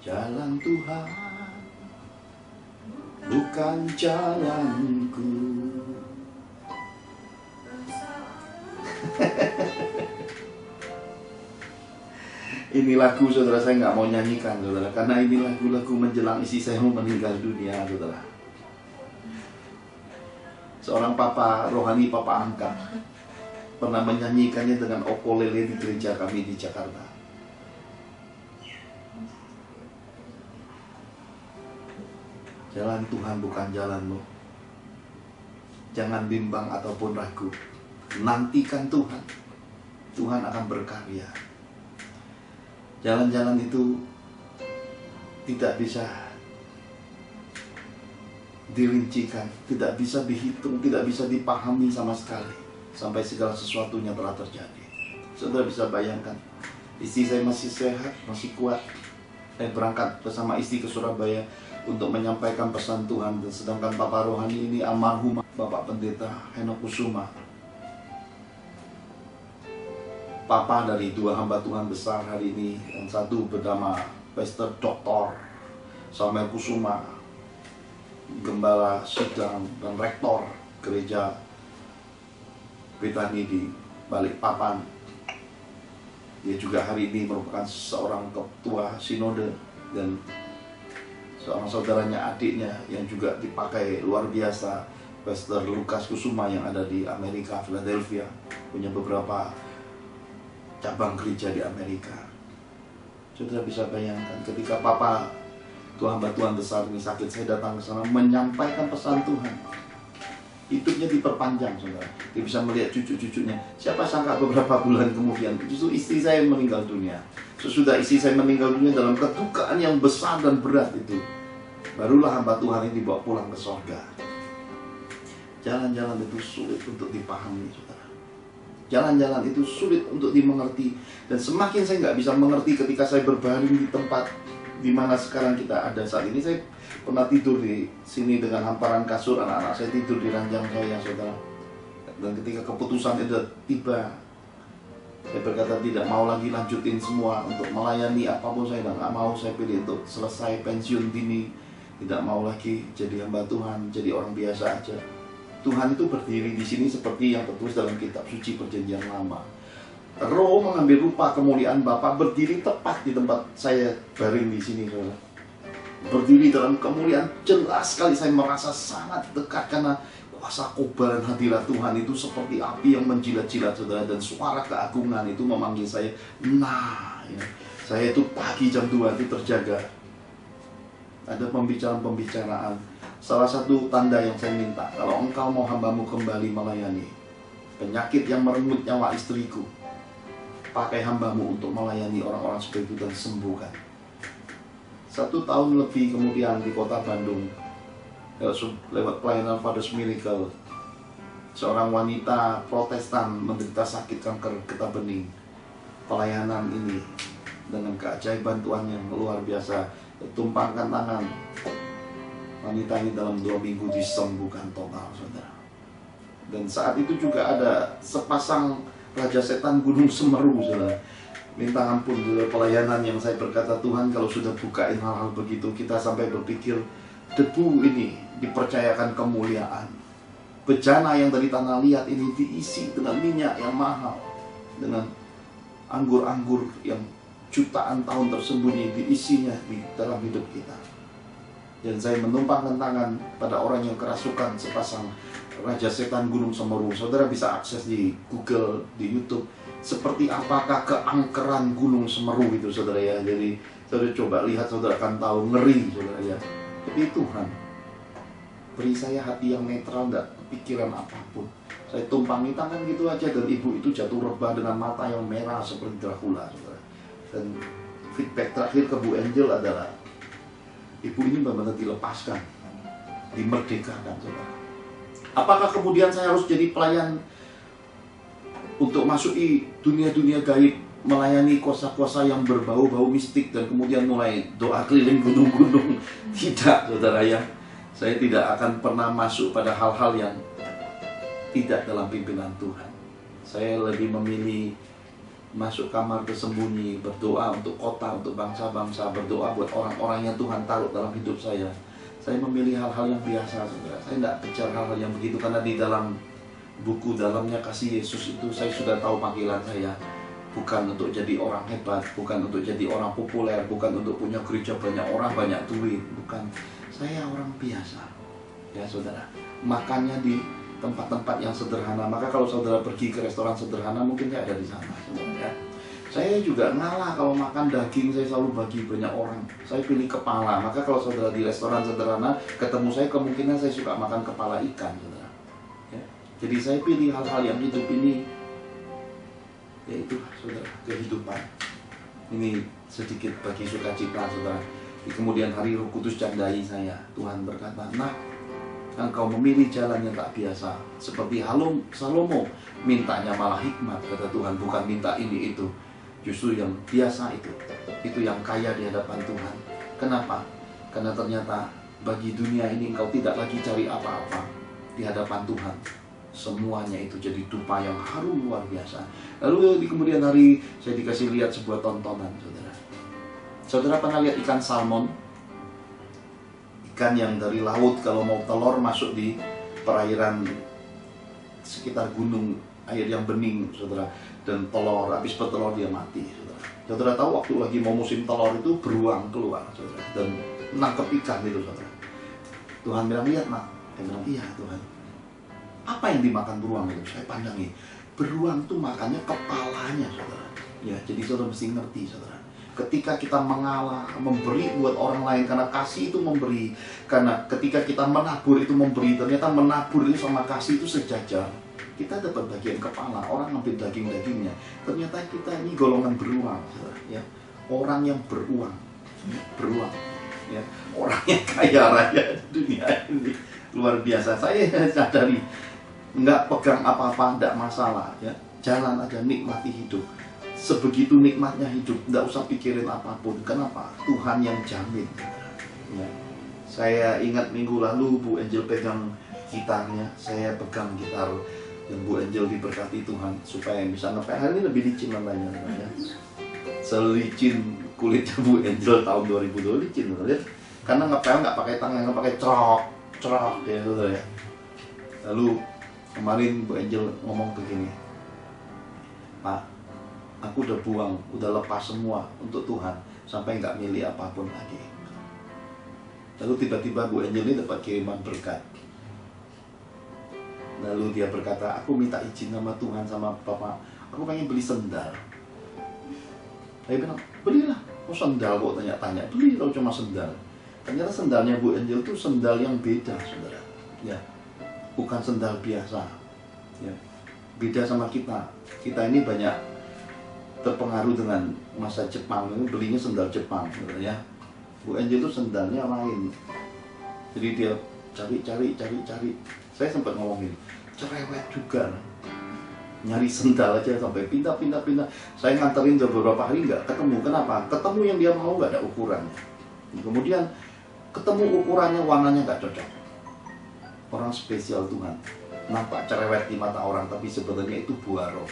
Jalan Tuhan bukan jalanku. Ini lagu, saudara, saya nggak mau nyanyikan, saudara, karena ini lagu-lagu menjelang istri saya mau meninggal dunia, saudara. Seorang papa rohani, papa angkat, pernah menyanyikannya dengan ukulele di gereja kami di Jakarta. Jalan Tuhan bukan jalanmu. Jangan bimbang ataupun ragu. Nantikan Tuhan. Tuhan akan berkarya. Jalan-jalan itu tidak bisa dirincikan, tidak bisa dihitung, tidak bisa dipahami sama sekali sampai segala sesuatunya telah terjadi. Saudara bisa bayangkan, istri saya masih sehat, masih kuat. Saya berangkat bersama istri ke Surabaya untuk menyampaikan pesan Tuhan. Dan sedangkan Bapak Rohani ini almarhum Bapak Pendeta Henok Kusuma, papa dari dua hamba Tuhan besar hari ini. Yang satu bernama Pastor Dr. Samuel Kusuma, gembala sidang dan rektor gereja Betani di Balikpapan. Dia juga hari ini merupakan seorang ketua sinode dan seorang saudaranya, adiknya yang juga dipakai luar biasa, Pastor Lukas Kusuma yang ada di Amerika, Philadelphia, punya beberapa cabang gereja di Amerika. Saudara bisa bayangkan ketika Papa, hamba Tuhan besar ini sakit, saya datang ke sana menyampaikan pesan Tuhan. Hidupnya diperpanjang, saudara. Dia bisa melihat cucu-cucunya. Siapa sangka beberapa bulan kemudian justru istri saya meninggal dunia. Sesudah istri saya meninggal dunia dalam kedukaan yang besar dan berat itu, barulah hamba Tuhan ini dibawa pulang ke sorga. Jalan-jalan itu sulit untuk dipahami, saudara. Jalan-jalan itu sulit untuk dimengerti. Dan semakin saya nggak bisa mengerti ketika saya berbaring di tempat di mana sekarang kita ada saat ini. Saya pernah tidur di sini dengan hamparan kasur, anak-anak saya tidur di ranjang saya, saudara. Dan ketika keputusan itu tiba, saya berkata tidak mau lagi lanjutin semua untuk melayani apapun, saya nggak mau. Saya pilih untuk selesai pensiun dini, tidak mau lagi jadi hamba Tuhan, jadi orang biasa aja. Tuhan itu berdiri di sini seperti yang tertulis dalam kitab suci Perjanjian Lama. Roh mengambil rupa kemuliaan Bapa, berdiri tepat di tempat saya baring di sini, saudara. Berdiri dalam kemuliaan, jelas sekali saya merasa sangat dekat karena kuasa kobaran hadirat Tuhan itu seperti api yang menjilat-jilat, saudara. Dan suara keagungan itu memanggil saya. Nah, ya, saya itu pagi jam 2 itu terjaga. Ada pembicaraan-pembicaraan. Salah satu tanda yang saya minta, kalau engkau mau hambamu kembali melayani, penyakit yang merenggut nyawa istriku, pakai hambamu untuk melayani orang-orang seperti itu dan sembuhkan. 1 tahun lebih kemudian di kota Bandung, lewat pelayanan Father's Miracle, seorang wanita Protestan menderita sakit kanker getah bening. Pelayanan ini dengan keajaiban Tuhan yang luar biasa, tumpangkan tangan, wanita ini dalam 2 minggu disembuhkan total, saudara. Dan saat itu juga ada sepasang raja setan Gunung Semeru, saudara. Minta ampun dulu pelayanan yang saya berkata, Tuhan kalau sudah bukain hal-hal begitu, kita sampai berpikir debu ini dipercayakan kemuliaan. Bejana yang dari tanah liat ini diisi dengan minyak yang mahal, dengan anggur-anggur yang jutaan tahun tersembunyi diisinya di dalam hidup kita. Dan saya menumpangkan tangan pada orang yang kerasukan sepasang raja setan Gunung Semeru. Saudara bisa akses di Google, di YouTube. Seperti apakah keangkeran Gunung Semeru itu, saudara ya. Jadi saudara coba lihat, saudara akan tahu, ngeri, saudara ya. Tapi Tuhan beri saya hati yang netral, tidak pikiran apapun. Saya tumpangi tangan gitu aja, dan ibu itu jatuh rebah dengan mata yang merah seperti Dracula, saudara. Dan feedback terakhir ke Bu Angel adalah ibu ini benar-benar dilepaskan, dimerdekakan, saudara. Apakah kemudian saya harus jadi pelayan untuk masuki dunia-dunia gaib, melayani kuasa-kuasa yang berbau-bau mistik, dan kemudian mulai doa keliling gunung-gunung? Tidak, saudara ya. Saya tidak akan pernah masuk pada hal-hal yang tidak dalam pimpinan Tuhan. Saya lebih memilih masuk kamar tersembunyi, berdoa untuk kota, untuk bangsa-bangsa, berdoa buat orang-orang yang Tuhan taruh dalam hidup saya. Saya memilih hal-hal yang biasa, saudara. Saya tidak kejar hal-hal yang begitu, karena di dalam buku dalamnya kasih Yesus itu saya sudah tahu panggilan saya. Bukan untuk jadi orang hebat, bukan untuk jadi orang populer, bukan untuk punya gereja banyak orang, banyak duit. Bukan, saya orang biasa. Ya saudara, makannya di tempat-tempat yang sederhana. Maka kalau saudara pergi ke restoran sederhana, mungkin saya ada di sana, saudara ya. Saya juga ngalah kalau makan daging, saya selalu bagi banyak orang. Saya pilih kepala. Maka kalau saudara di restoran sederhana ketemu saya, kemungkinan saya suka makan kepala ikan, saudara. Jadi saya pilih hal-hal yang hidup ini, yaitu saudara, kehidupan. Ini sedikit bagi sukacita, saudara. Di kemudian hari Roh Kudus candai saya. Tuhan berkata, nah, engkau memilih jalan yang tak biasa. Seperti Salomo, mintanya malah hikmat, kata Tuhan. Bukan minta ini itu, justru yang biasa itu yang kaya di hadapan Tuhan. Kenapa? Karena ternyata bagi dunia ini engkau tidak lagi cari apa-apa di hadapan Tuhan. Semuanya itu jadi dupa yang harum luar biasa. Lalu di kemudian hari saya dikasih lihat sebuah tontonan, saudara. Saudara pernah lihat ikan salmon? Ikan yang dari laut kalau mau telur masuk di perairan sekitar gunung, air yang bening, saudara. Dan telur, habis bertelur dia mati, saudara. Saudara tahu waktu lagi mau musim telur itu beruang keluar, saudara. Dan nangkep ikan itu, saudara. Tuhan bilang, lihat nak. Saya bilang, iya Tuhan. Apa yang dimakan beruang itu? Saya pandangi, beruang tuh makannya kepalanya, saudara. Ya, jadi saudara mesti ngerti, saudara. Ketika kita mengalah, memberi buat orang lain, karena kasih itu memberi. Karena ketika kita menabur itu memberi, ternyata menabur itu sama kasih itu sejajar. Kita dapat bagian kepala, orang ngambil daging-dagingnya. Ternyata kita ini golongan beruang, saudara. Ya, orang yang beruang, ya, orang yang kaya raya di dunia ini luar biasa. Saya sadari, nggak pegang apa-apa, nggak masalah, ya. Jalan aja, nikmati hidup. Sebegitu nikmatnya hidup, nggak usah pikirin apapun. Kenapa? Tuhan yang jamin. Ya. Saya ingat minggu lalu Bu Angel pegang gitarnya, saya pegang gitar. Dan Bu Angel diberkati Tuhan supaya bisa ngepel. Hari ini lebih licin namanya, ya. Selicin kulitnya Bu Angel tahun 2002 licin, lihat. Karena ngepel nggak pakai tangan, nggak pakai cerok, ya, saudara, ya. Lalu kemarin Bu Angel ngomong begini, Pak, aku udah buang, udah lepas semua untuk Tuhan sampai nggak milih apapun lagi. Lalu tiba-tiba Bu Angel ini dapat kiriman berkat. Lalu dia berkata, aku minta izin sama Tuhan, sama Bapak, aku pengen beli sendal. Saya bilang, belilah. Oh sendal kok tanya-tanya, beli kalau cuma sendal. Ternyata sendalnya Bu Angel itu sendal yang beda, saudara. Ya, bukan sendal biasa. Ya, beda sama kita. Kita ini banyak terpengaruh dengan masa Jepang, ini belinya sendal Jepang, saudara, ya. Bu Angel itu sendalnya lain. Jadi dia cari. Saya sempat ngomongin, cerewet juga. Nyari sendal aja sampai pindah. Saya nganterin beberapa hari nggak ketemu. Kenapa? Ketemu yang dia mau nggak ada ukurannya. Kemudian ketemu ukurannya, warnanya nggak cocok. Orang spesial Tuhan. Nampak cerewet di mata orang, tapi sebenarnya itu buah roh.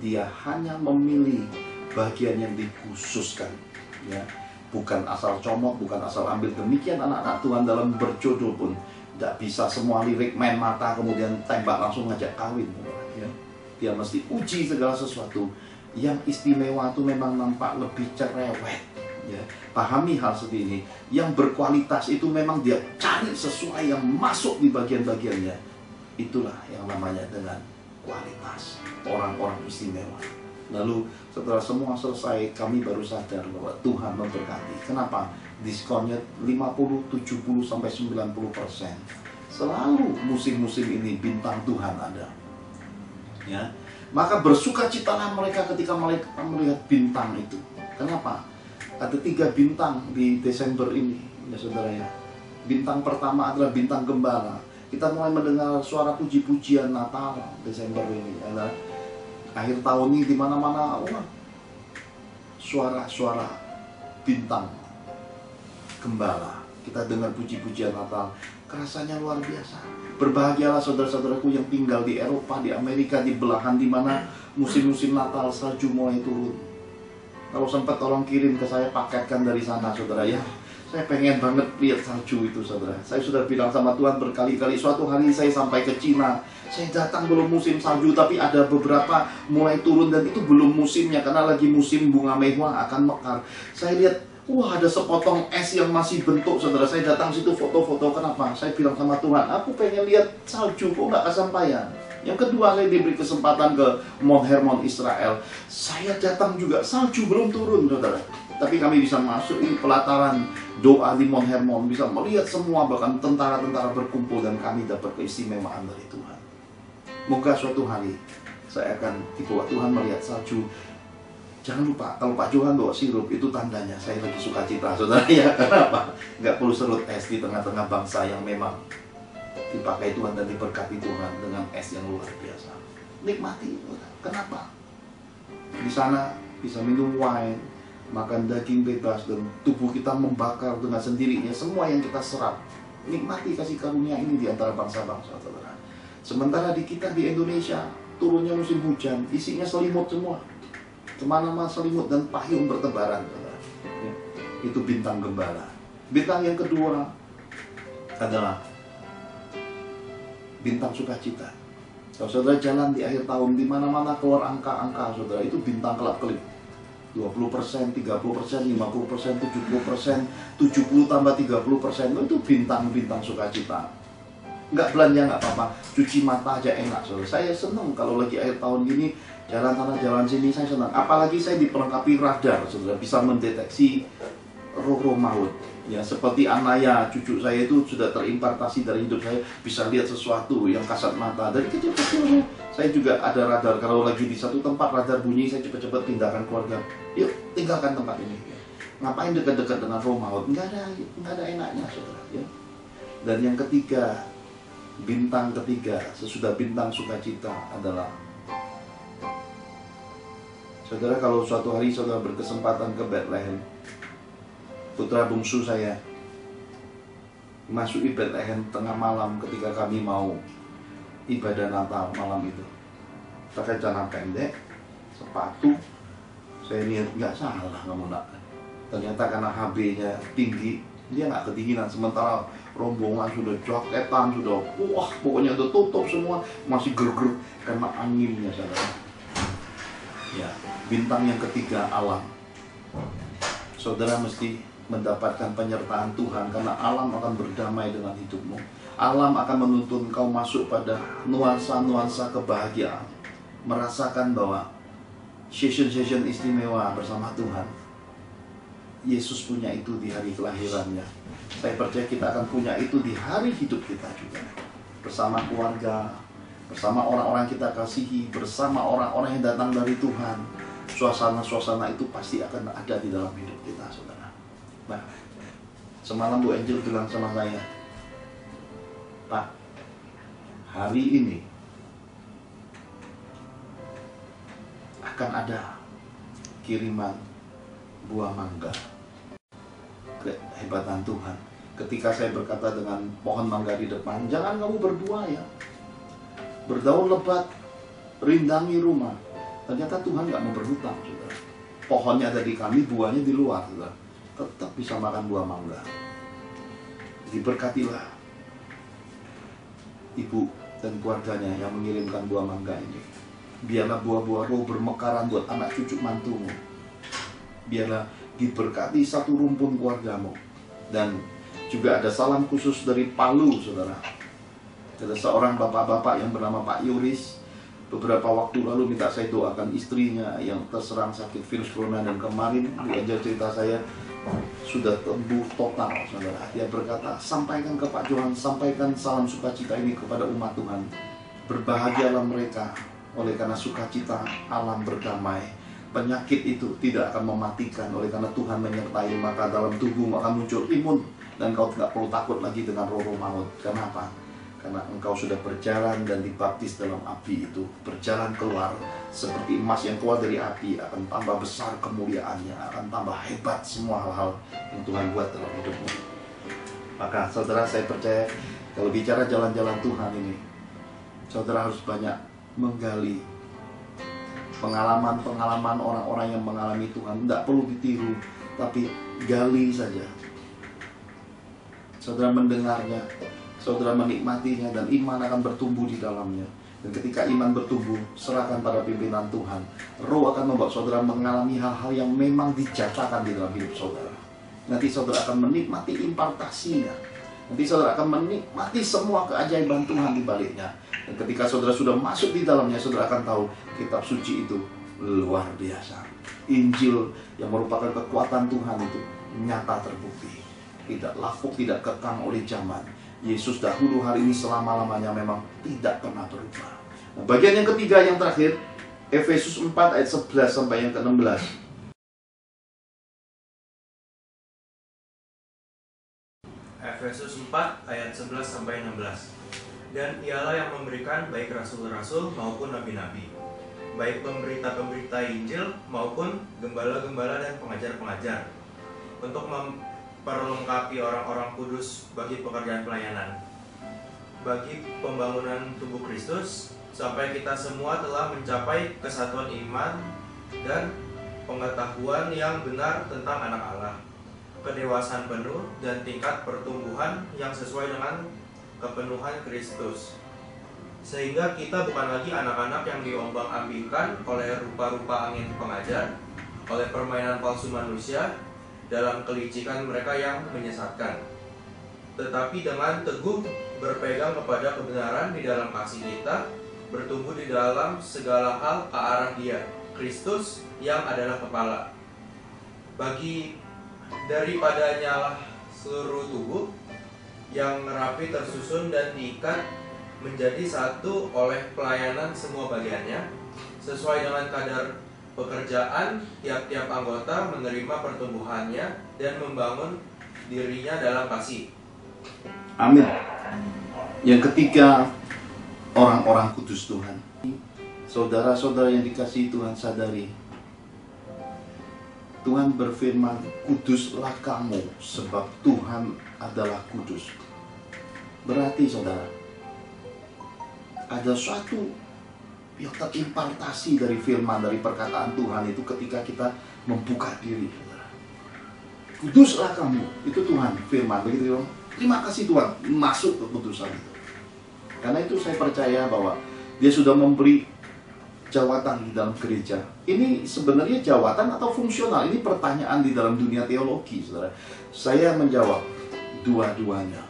Dia hanya memilih bagian yang dikhususkan, ya. Bukan asal comot, bukan asal ambil. Demikian anak-anak Tuhan dalam berjodoh pun tidak bisa semua lirik main mata kemudian tembak langsung ngajak kawin, ya. Dia mesti uji segala sesuatu. Yang istimewa itu memang nampak lebih cerewet, ya. Pahami hal seperti ini. Yang berkualitas itu memang dia cari sesuai yang masuk di bagian-bagiannya. Itulah yang namanya dengan kualitas, orang-orang istimewa. Lalu setelah semua selesai, kami baru sadar bahwa Tuhan memberkati. Kenapa? Diskonnya 50, 70, sampai 90%. Selalu musim-musim ini bintang Tuhan ada, ya. Maka bersukacitalah mereka ketika mereka melihat bintang itu. Kenapa? Ada 3 bintang di Desember ini, ya saudara, ya. Bintang pertama adalah bintang gembala. Kita mulai mendengar suara puji-pujian Natal Desember ini, ya. Akhir tahun ini di mana-mana, suara-suara bintang gembala. Kita dengar puji-pujian Natal, rasanya luar biasa. Berbahagialah saudara-saudaraku yang tinggal di Eropa, di Amerika, di belahan di mana musim-musim Natal salju mulai turun. Kalau sempat tolong kirim ke saya, paketkan dari sana, saudara, ya. Saya pengen banget lihat salju itu, saudara. Saya sudah bilang sama Tuhan berkali-kali. Suatu hari saya sampai ke Cina. Saya datang belum musim salju, tapi ada beberapa mulai turun dan itu belum musimnya karena lagi musim bunga mewah akan mekar. Saya lihat, wah, ada sepotong es yang masih bentuk, saudara. Saya datang situ foto-foto. Kenapa? Saya bilang sama Tuhan, aku pengen lihat salju, kok nggak kesampaian. Yang kedua, saya diberi kesempatan ke Mount Hermon, Israel. Saya datang juga, salju belum turun, saudara. Tapi kami bisa masuk ini pelataran doa di Mount Hermon, bisa melihat semua, bahkan tentara-tentara berkumpul, dan kami dapat keistimewaan dari Tuhan. Moga suatu hari saya akan dibawa Tuhan melihat salju. Jangan lupa, kalau Pak Johan bawa sirup, itu tandanya saya lagi sukacita, saudara, ya. Kenapa? Nggak perlu serut es di tengah-tengah bangsa yang memang dipakai Tuhan dan diberkati Tuhan dengan es yang luar biasa. Nikmati, saudara. Kenapa? Di sana bisa minum wine, makan daging bebas, dan tubuh kita membakar dengan sendirinya semua yang kita serap. Nikmati kasih karunia ini di antara bangsa-bangsa, saudara. Sementara di kita di Indonesia, turunnya musim hujan, isinya selimut semua. Kemana-mana selimut dan payung bertebaran, saudara. Ya. Itu bintang gembala. Bintang yang kedua adalah bintang sukacita. Kalau saudara jalan di akhir tahun, di mana-mana keluar angka-angka, saudara, itu bintang kelap-kelip. 20%, 30%, 50%, 70%, 70 tambah 30%, itu bintang-bintang sukacita. Nggak belanja nggak apa-apa, cuci mata aja enak. Saudara. Saya senang kalau lagi akhir tahun gini, jalan sana jalan sini saya senang. Apalagi saya diperlengkapi radar, saudara, bisa mendeteksi roh-roh maut. Ya, seperti Anaya, cucu saya itu sudah terimpartasi dari hidup saya, bisa lihat sesuatu yang kasat mata dari kecil-kecil. Saya juga ada radar, kalau lagi di satu tempat radar bunyi, saya cepat-cepat pindahkan keluarga. Yuk, tinggalkan tempat ini. Ngapain dekat-dekat dengan roh maut? Nggak ada enaknya, saudara. Ya. Dan yang ketiga, bintang ketiga sesudah bintang sukacita adalah, saudara, kalau suatu hari saudara berkesempatan ke Bethlehem, putra bungsu saya masuki Bethlehem tengah malam ketika kami mau ibadah Natal malam itu, pakai celana pendek, sepatu. Saya niat nggak salah kamu nak, ternyata karena HB-nya tinggi, dia nggak kedinginan. Sementara rombongan sudah jaketan, sudah wah pokoknya udah tutup semua, masih gerger karena anginnya, saudara. Ya, bintang yang ketiga alam. Saudara mesti mendapatkan penyertaan Tuhan, karena alam akan berdamai dengan hidupmu. Alam akan menuntun kau masuk pada nuansa-nuansa kebahagiaan, merasakan bahwa session-session istimewa bersama Tuhan. Yesus punya itu di hari kelahirannya. Saya percaya kita akan punya itu di hari hidup kita juga, bersama keluarga, bersama orang-orang kita kasihi, bersama orang-orang yang datang dari Tuhan. Suasana-suasana itu pasti akan ada di dalam hidup kita, saudara. Nah, semalam Bu Angel bilang sama saya, Pak, hari ini akan ada kiriman buah mangga. Kehebatan Tuhan. Ketika saya berkata dengan pohon mangga di depan, jangan kamu berdua ya, berdaun lebat, rindangi rumah. Ternyata Tuhan nggak mau berhutang, saudara. Pohonnya ada di kami, buahnya di luar, saudara. Tetap bisa makan buah mangga. Diberkatilah ibu dan keluarganya yang mengirimkan buah mangga ini. Biarlah buah-buah roh bermekaran buat anak cucu mantumu. Biarlah diberkati satu rumpun keluargamu. Dan juga ada salam khusus dari Palu, saudara. Ada seorang bapak-bapak yang bernama Pak Yuris. Beberapa waktu lalu minta saya doakan istrinya yang terserang sakit virus corona, dan kemarin Bu Angel cerita saya sudah tembuh total, saudara. Dia berkata, sampaikan ke Pak Johan, sampaikan salam sukacita ini kepada umat Tuhan. Berbahagialah mereka, oleh karena sukacita alam berdamai. Penyakit itu tidak akan mematikan, oleh karena Tuhan menyertai. Maka dalam tubuhmu akan muncul imun, dan kau tidak perlu takut lagi dengan roh-roh maut. Kenapa? Karena engkau sudah berjalan dan dibaptis dalam api itu. Berjalan keluar seperti emas yang keluar dari api, akan tambah besar kemuliaannya, akan tambah hebat semua hal-hal yang Tuhan buat dalam hidupmu. Maka saudara, saya percaya kalau bicara jalan-jalan Tuhan ini, saudara harus banyak menggali pengalaman-pengalaman orang-orang yang mengalami Tuhan. Tidak perlu ditiru, tapi gali saja. Saudara mendengarnya, saudara menikmatinya, dan iman akan bertumbuh di dalamnya. Dan ketika iman bertumbuh, serahkan pada pimpinan Tuhan. Roh akan membuat saudara mengalami hal-hal yang memang dijatakan di dalam hidup saudara. Nanti saudara akan menikmati impartasinya. Nanti saudara akan menikmati semua keajaiban Tuhan di baliknya. Dan ketika saudara sudah masuk di dalamnya, saudara akan tahu kitab suci itu luar biasa. Injil yang merupakan kekuatan Tuhan itu nyata terbukti. Tidak lapuk, tidak kekang oleh zaman. Yesus dahulu, hari ini, selama-lamanya memang tidak pernah berubah. Nah, bagian yang ketiga, yang terakhir, Efesus 4 ayat 11 sampai yang ke-16. Efesus 4 ayat 11 sampai 16. Dan ialah yang memberikan baik rasul-rasul maupun nabi-nabi, baik pemberita-pemberita Injil maupun gembala-gembala dan pengajar-pengajar, untuk memperlengkapi orang-orang kudus bagi pekerjaan pelayanan, bagi pembangunan tubuh Kristus, sampai kita semua telah mencapai kesatuan iman dan pengetahuan yang benar tentang anak Allah, kedewasaan penuh dan tingkat pertumbuhan yang sesuai dengan kepenuhan Kristus, sehingga kita bukan lagi anak-anak yang diombang-ambingkan oleh rupa-rupa angin pengajar, oleh permainan palsu manusia dalam kelicikan mereka yang menyesatkan. Tetapi dengan teguh berpegang kepada kebenaran di dalam kasih kita, bertumbuh di dalam segala hal ke arah Dia, Kristus yang adalah kepala. Daripadanya lah seluruh tubuh yang rapi tersusun dan diikat menjadi satu oleh pelayanan semua bagiannya, sesuai dengan kadar pekerjaan tiap-tiap anggota menerima pertumbuhannya dan membangun dirinya dalam kasih. Amin. Yang ketiga, orang-orang kudus Tuhan. Saudara-saudara yang dikasihi Tuhan, sadari Tuhan berfirman, kuduslah kamu sebab Tuhan adalah kudus. Berarti saudara, ada suatu yang terimpartasi dari firman, dari perkataan Tuhan itu ketika kita membuka diri, saudara. Kuduslah kamu, itu Tuhan firman, begitu ya. Terima kasih Tuhan, masuk ke kudusan itu. Karena itu saya percaya bahwa Dia sudah memberi jawatan di dalam gereja. Ini sebenarnya jawatan atau fungsional? Ini pertanyaan di dalam dunia teologi, saudara. Saya menjawab dua-duanya.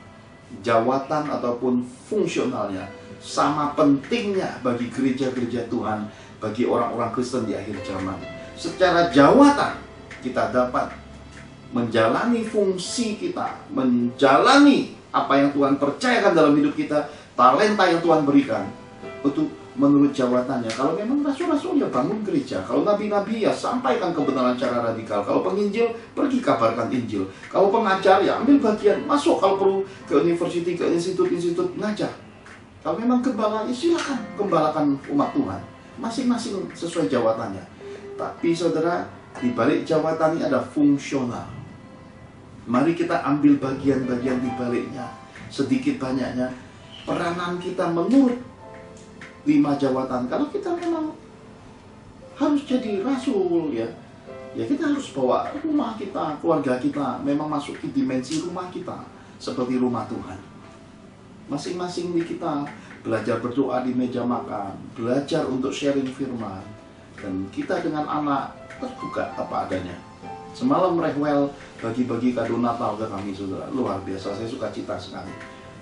Jawatan ataupun fungsionalnya sama pentingnya bagi gereja-gereja Tuhan, bagi orang-orang Kristen di akhir zaman. Secara jawatan kita dapat menjalani fungsi kita, menjalani apa yang Tuhan percayakan dalam hidup kita, talenta yang Tuhan berikan, untuk menurut jawatannya. Kalau memang rasul-rasul ya bangun gereja, kalau nabi-nabi ya sampaikan kebenaran secara radikal, kalau penginjil pergi kabarkan Injil, kalau pengajar ya ambil bagian, masuk kalau perlu ke university, ke institut-institut ngajar. Kalau memang gembala, ya silakan gembalakan umat Tuhan, masing-masing sesuai jawatannya. Tapi saudara, di balik jawatan ini ada fungsional. Mari kita ambil bagian-bagian di baliknya, sedikit banyaknya peranan kita menurut 5 jawatan. Kalau kita memang harus jadi rasul, ya kita harus bawa rumah kita, keluarga kita memang masuk ke dimensi rumah kita seperti rumah Tuhan. Masing-masing di kita belajar berdoa di meja makan, belajar untuk sharing firman, dan kita dengan anak terbuka apa adanya. Semalam Rehwel bagi-bagi kado Natal ke kami, saudara, luar biasa. Saya suka cita sekali.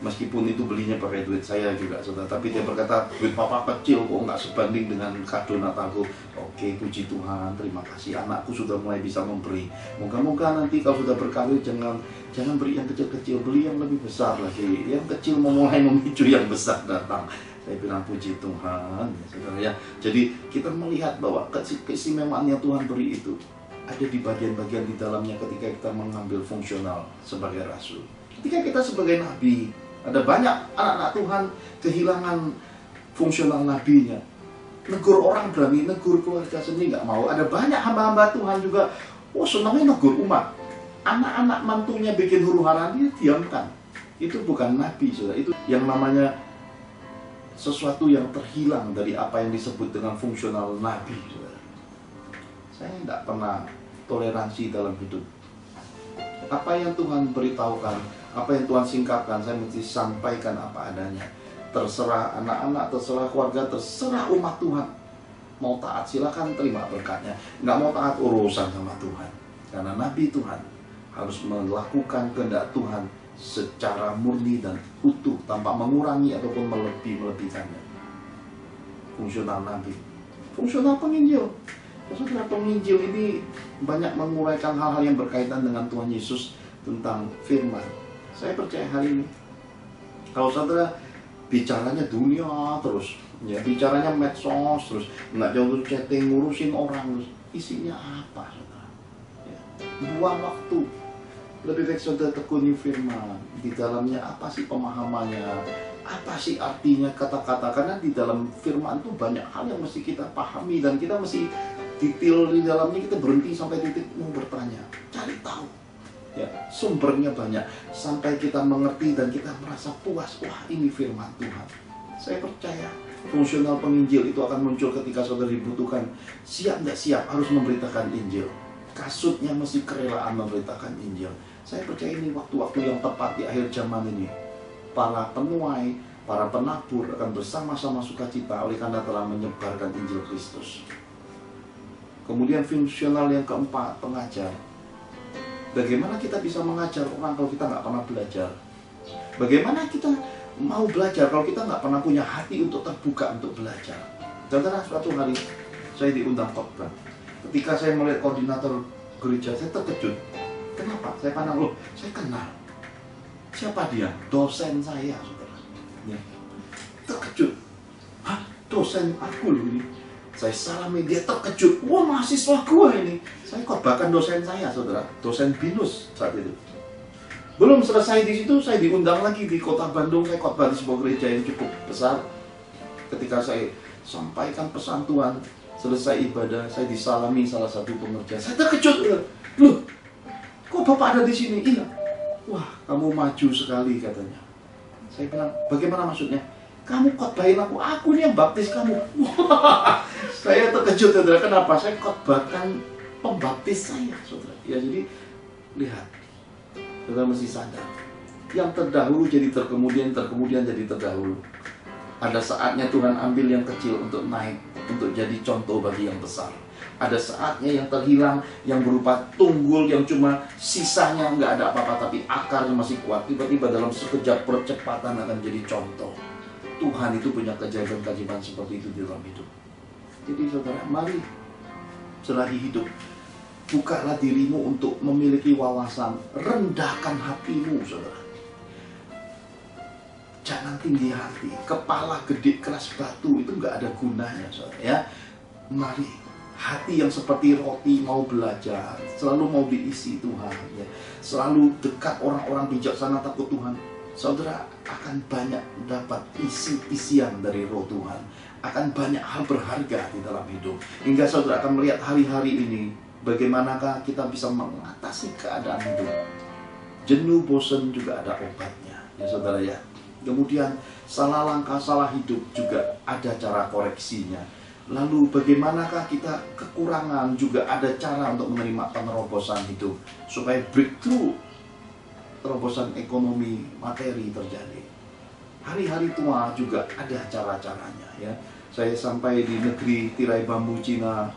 Meskipun itu belinya pakai duit saya juga, saudara. Tapi dia berkata, duit papa kecil kok nggak sebanding dengan kado Natalku. Oke, puji Tuhan, terima kasih. Anakku sudah mulai bisa memberi. Moga-moga nanti kalau sudah berkarir jangan beri yang kecil-kecil, beli yang lebih besar lagi. Yang kecil memulai memicu yang besar datang. Saya bilang puji Tuhan, ya, saudara ya. Jadi kita melihat bahwa keistimewaan yang Tuhan beri itu ada di bagian-bagian di dalamnya ketika kita mengambil fungsional sebagai rasul. Ketika kita sebagai nabi, ada banyak anak-anak Tuhan kehilangan fungsional nabinya. Negur orang berani, negur keluarga sendiri nggak mau. Ada banyak hamba-hamba Tuhan juga, senangnya negur umat. Anak-anak mantunya bikin huru-hara, dia diamkan. Itu bukan nabi, saudara. Itu yang namanya sesuatu yang terhilang dari apa yang disebut dengan fungsional nabi, saudara. Saya tidak pernah toleransi dalam hidup. Apa yang Tuhan beritahukan, apa yang Tuhan singkapkan, saya mesti sampaikan apa adanya. Terserah anak-anak, terserah keluarga, terserah umat Tuhan. Mau taat silakan terima berkatnya. Nggak mau taat urusan sama Tuhan. Karena nabi Tuhan harus melakukan kehendak Tuhan secara murni dan utuh, tanpa mengurangi ataupun melebihkannya. Fungsional nabi. Fungsional penginjil. Saudara, penginjil ini banyak menguraikan hal-hal yang berkaitan dengan Tuhan Yesus tentang firman. Saya percaya hari ini, kalau saudara bicaranya dunia terus, ya bicaranya medsos terus, nggak jauh chatting, ngurusin orang terus, isinya apa, saudara? Ya, buang waktu. Lebih baik saudara tekuni firman. Di dalamnya apa sih pemahamannya? Apa sih artinya kata-kata? Karena di dalam firman itu banyak hal yang mesti kita pahami, dan kita mesti detail di dalamnya. Kita berhenti sampai titik mau bertanya, cari tahu. Ya, sumbernya banyak sampai kita mengerti dan kita merasa puas. Wah, ini firman Tuhan. Saya percaya fungsional penginjil itu akan muncul ketika saudara dibutuhkan. Siap nggak siap harus memberitakan Injil. Kasutnya mesti kerelaan memberitakan Injil. Saya percaya ini waktu-waktu yang tepat di akhir zaman ini. Para penuai, para penabur akan bersama-sama sukacita oleh karena telah menyebarkan Injil Kristus. Kemudian fungsional yang keempat, pengajar. Bagaimana kita bisa mengajar orang kalau kita nggak pernah belajar? Bagaimana kita mau belajar kalau kita nggak pernah punya hati untuk terbuka untuk belajar? Saudara, suatu hari saya diundang khotbah. Ketika saya melihat koordinator gereja, saya terkejut. Kenapa? Saya pandang, loh, saya kenal. Siapa dia? Dosen saya, saudara. Ya. Terkejut. Hah? Dosen aku loh ini. Saya salami, dia terkejut. Wah, mahasiswa gua ini. Saya khotbahkan dosen saya, saudara. Dosen BINUS saat itu. Belum selesai di situ, saya diundang lagi di kota Bandung. Saya khotbah di sebuah gereja yang cukup besar. Ketika saya sampaikan pesan Tuhan, selesai ibadah, saya disalami salah satu pengerja. Saya terkejut. Loh, kok Bapak ada di sini? Iya. Wah, kamu maju sekali katanya. Saya bilang, bagaimana maksudnya? Kamu khotbahin aku ini yang baptis kamu. Wah, saya terkejut, saudara. Kenapa? Saya khotbahkan pembaptis saya, saudara. Ya, jadi lihat, saudara mesti sadar. Yang terdahulu jadi terkemudian, terkemudian jadi terdahulu. Ada saatnya Tuhan ambil yang kecil untuk naik, untuk jadi contoh bagi yang besar. Ada saatnya yang terhilang, yang berupa tunggul, yang cuma sisanya nggak ada apa-apa, tapi akarnya masih kuat. Tiba-tiba dalam sekejap percepatan akan jadi contoh. Tuhan itu punya keajaiban-keajaiban seperti itu di dalam hidup. Jadi saudara, mari selagi hidup, bukalah dirimu untuk memiliki wawasan. Rendahkan hatimu, saudara. Jangan tinggi hati. Kepala gede keras batu itu nggak ada gunanya, saudara. Ya, mari hati yang seperti roti mau belajar, selalu mau diisi Tuhan. Ya. Selalu dekat orang-orang bijaksana takut Tuhan. Saudara akan banyak dapat isi-isian dari roh Tuhan. Akan banyak hal berharga di dalam hidup. Hingga saudara akan melihat hari-hari ini, bagaimanakah kita bisa mengatasi keadaan hidup. Jenuh, bosan juga ada obatnya. Ya saudara ya. Kemudian salah langkah, salah hidup juga ada cara koreksinya. Lalu bagaimanakah kita kekurangan juga ada cara untuk menerima penerobosan hidup. Supaya breakthrough, terobosan ekonomi, materi terjadi. Hari-hari tua juga ada cara-caranya ya. Saya sampai di negeri tirai bambu Cina.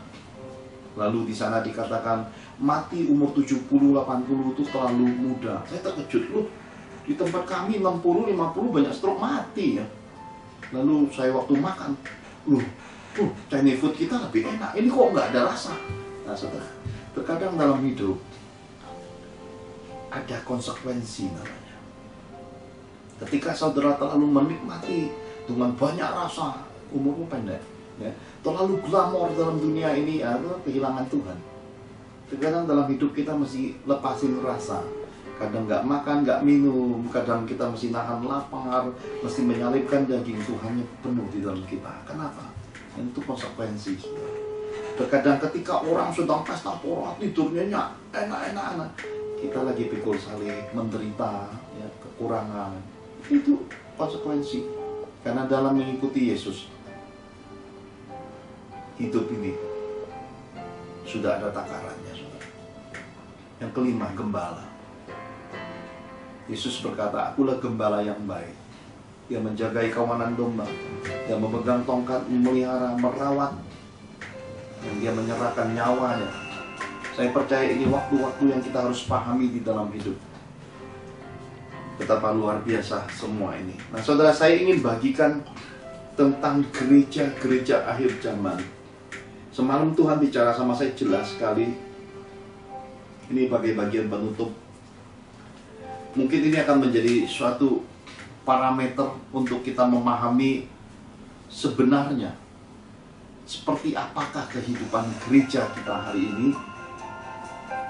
Lalu di sana dikatakan mati umur 70-80 itu terlalu muda. Saya terkejut loh. Di tempat kami 60-50 banyak stroke mati ya. Lalu saya waktu makan, loh, Chinese food kita lebih enak. Ini kok nggak ada rasa. Nah, saudara, terkadang dalam hidup ada konsekuensi namanya. Ketika saudara terlalu menikmati dengan banyak rasa, umurmu pendek, ya, terlalu glamor dalam dunia ini adalah kehilangan Tuhan. Terkadang dalam hidup kita mesti lepasin rasa. Kadang nggak makan, nggak minum, kadang kita mesti nahan lapar, mesti menyalipkan daging. Tuhannya penuh di dalam kita. Kenapa? Itu konsekuensi. Terkadang ketika orang sedang pesta pora, tidurnya enak-enak, kita lagi pikul salib, menderita, ya, kekurangan. Itu konsekuensi. Karena dalam mengikuti Yesus, hidup ini sudah ada takarannya, saudara. Yang kelima, gembala. Yesus berkata, akulah gembala yang baik, yang menjagai kawanan domba, yang memegang tongkat, memelihara, merawat, yang dia menyerahkan nyawanya. Saya percaya ini waktu-waktu yang kita harus pahami di dalam hidup. Betapa luar biasa semua ini. Nah saudara, saya ingin bagikan tentang gereja-gereja akhir zaman. Semalam Tuhan bicara sama saya jelas sekali. Ini bagai bagian penutup. Mungkin ini akan menjadi suatu parameter untuk kita memahami sebenarnya seperti apakah kehidupan gereja kita hari ini,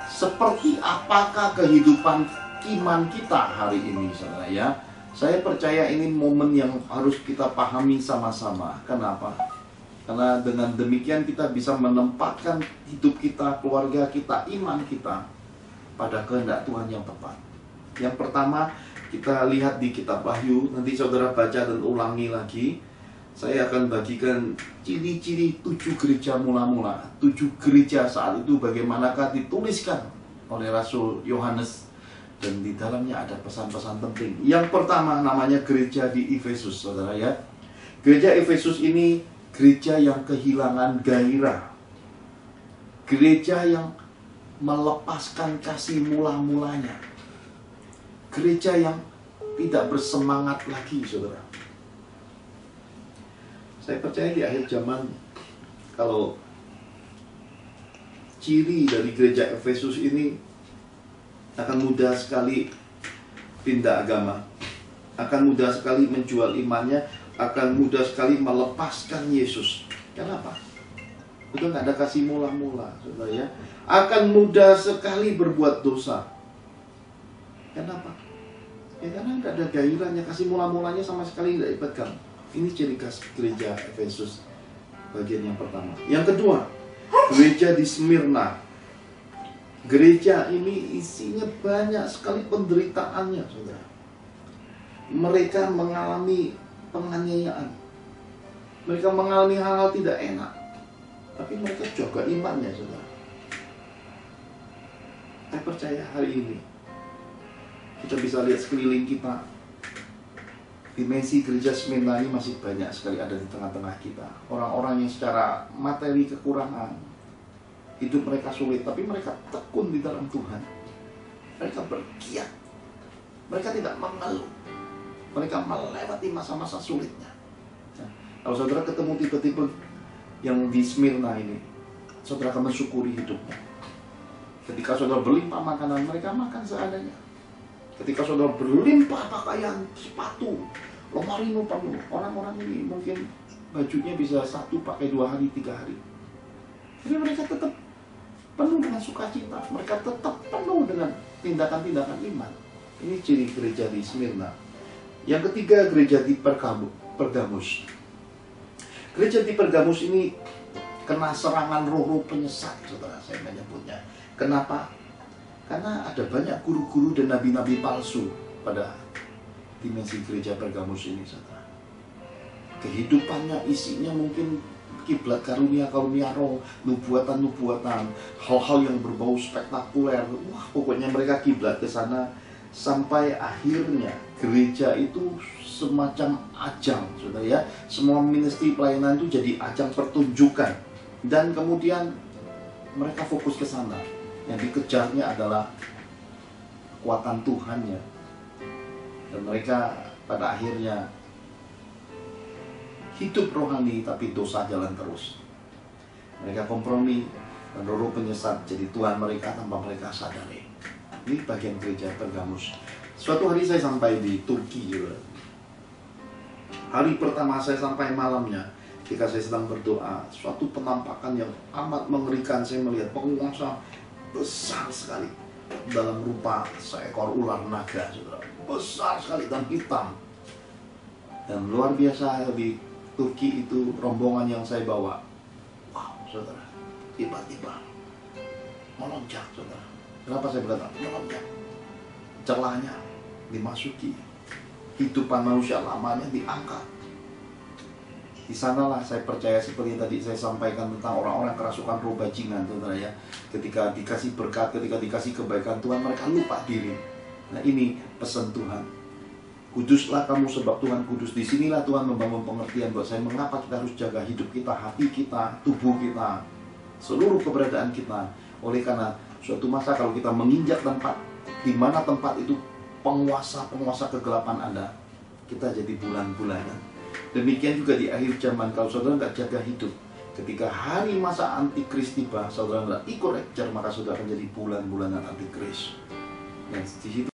seperti apakah kehidupan iman kita hari ini, saudara ya. Saya percaya ini momen yang harus kita pahami sama-sama. Kenapa? Karena dengan demikian kita bisa menempatkan hidup kita, keluarga kita, iman kita pada kehendak Tuhan yang tepat. Yang pertama, kita lihat di kitab Wahyu. Nanti saudara baca dan ulangi lagi. Saya akan bagikan ciri-ciri 7 gereja mula-mula. 7 gereja saat itu bagaimanakah dituliskan oleh Rasul Yohanes. Dan di dalamnya ada pesan-pesan penting. Yang pertama namanya gereja di Efesus, saudara ya. Gereja Efesus ini gereja yang kehilangan gairah. Gereja yang melepaskan kasih mula-mulanya. Gereja yang tidak bersemangat lagi, saudara. Saya percaya di akhir zaman, kalau ciri dari gereja Efesus ini akan mudah sekali pindah agama, akan mudah sekali menjual imannya, akan mudah sekali melepaskan Yesus. Kenapa? Udah nggak ada kasih mula-mula, saudara ya. Akan mudah sekali berbuat dosa. Kenapa? Ya karena nggak ada gairahnya, kasih mula-mulanya sama sekali nggak dipegang. Ini ciri khas gereja Efesus, bagian yang pertama. Yang kedua, gereja di Smyrna. Gereja ini isinya banyak sekali penderitaannya, saudara. Mereka mengalami penganiayaan, mereka mengalami hal-hal tidak enak, tapi mereka jaga imannya, saudara. Saya percaya hari ini kita bisa lihat sekeliling kita, dimensi gereja Smyrna ini masih banyak sekali ada di tengah-tengah kita. Orang-orang yang secara materi kekurangan, hidup mereka sulit, tapi mereka tekun di dalam Tuhan. Mereka bergiat, mereka tidak mengeluh, mereka melewati masa-masa sulitnya. Nah, kalau saudara ketemu tipe-tipe yang di Smyrna ini, saudara akan mensyukuri hidupnya. Ketika saudara berlimpah makanan, mereka makan seadanya. Ketika saudara berlimpah pakaian, sepatu, lemari penuh, orang-orang ini mungkin bajunya bisa 1 pakai 2 hari, 3 hari. Tapi mereka tetap penuh dengan sukacita, mereka tetap penuh dengan tindakan-tindakan iman. Ini ciri gereja di Smyrna. Yang ketiga, gereja di Pergamus. Gereja di Pergamus ini kena serangan roh-roh penyesat, saudara, saya menyebutnya. Kenapa? Karena ada banyak guru-guru dan nabi-nabi palsu pada dimensi gereja Pergamus ini, saudara. Kehidupannya, isinya mungkin kiblat karunia-karunia roh, nubuatan-nubuatan, hal-hal yang berbau spektakuler. Wah, pokoknya mereka kiblat ke sana sampai akhirnya gereja itu semacam ajang, saudara ya. Semua ministry pelayanan itu jadi ajang pertunjukan, dan kemudian mereka fokus ke sana. Yang dikejarnya adalah kekuatan Tuhannya, dan mereka pada akhirnya hidup rohani tapi dosa jalan terus. Mereka kompromi dan roh penyesat jadi Tuhan mereka tanpa mereka sadari. Ini bagian gereja Pergamus. Suatu hari saya sampai di Turki juga. Hari pertama saya sampai malamnya, ketika saya sedang berdoa, suatu penampakan yang amat mengerikan. Saya melihat penguasa besar sekali dalam rupa seekor ular naga, saudara. Besar sekali dan hitam. Dan luar biasa di Turki itu rombongan yang saya bawa. Wow, saudara. Tiba-tiba melonjak, saudara. Kenapa saya berkata melonjak? Celahnya dimasuki. Kehidupan manusia lamanya diangkat. Di sanalah saya percaya seperti yang tadi saya sampaikan tentang orang-orang kerasukan roh bajingan, saudara ya. Ketika dikasih berkat, ketika dikasih kebaikan Tuhan, mereka lupa diri. Nah, ini pesan Tuhan. Kuduslah kamu sebab Tuhan kudus. Disinilah Tuhan membangun pengertian buat saya mengapa kita harus jaga hidup kita, hati kita, tubuh kita, seluruh keberadaan kita. Oleh karena suatu masa kalau kita menginjak tempat, di mana tempat itu penguasa-penguasa kegelapan ada, kita jadi bulan-bulanan. Demikian juga di akhir zaman, kalau saudara nggak jaga hidup, ketika hari masa antikris tiba, saudara nggak ikut kejar, maka saudara akan jadi bulan-bulanan antikris. Dan di situ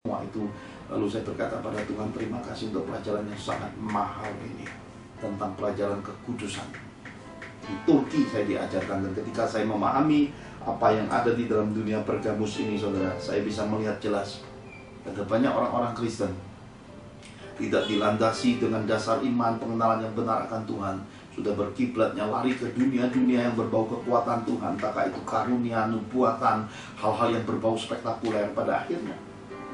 semua itu, lalu saya berkata pada Tuhan, terima kasih untuk pelajaran yang sangat mahal ini tentang pelajaran kekudusan. Di Turki saya diajarkan, dan ketika saya memahami apa yang ada di dalam dunia Pergamus ini, saudara, saya bisa melihat jelas ada banyak orang-orang Kristen tidak dilandasi dengan dasar iman, pengenalan yang benar akan Tuhan, sudah berkiblatnya lari ke dunia-dunia yang berbau kekuatan Tuhan, entahkah itu karunia, nubuatan, hal-hal yang berbau spektakuler. Pada akhirnya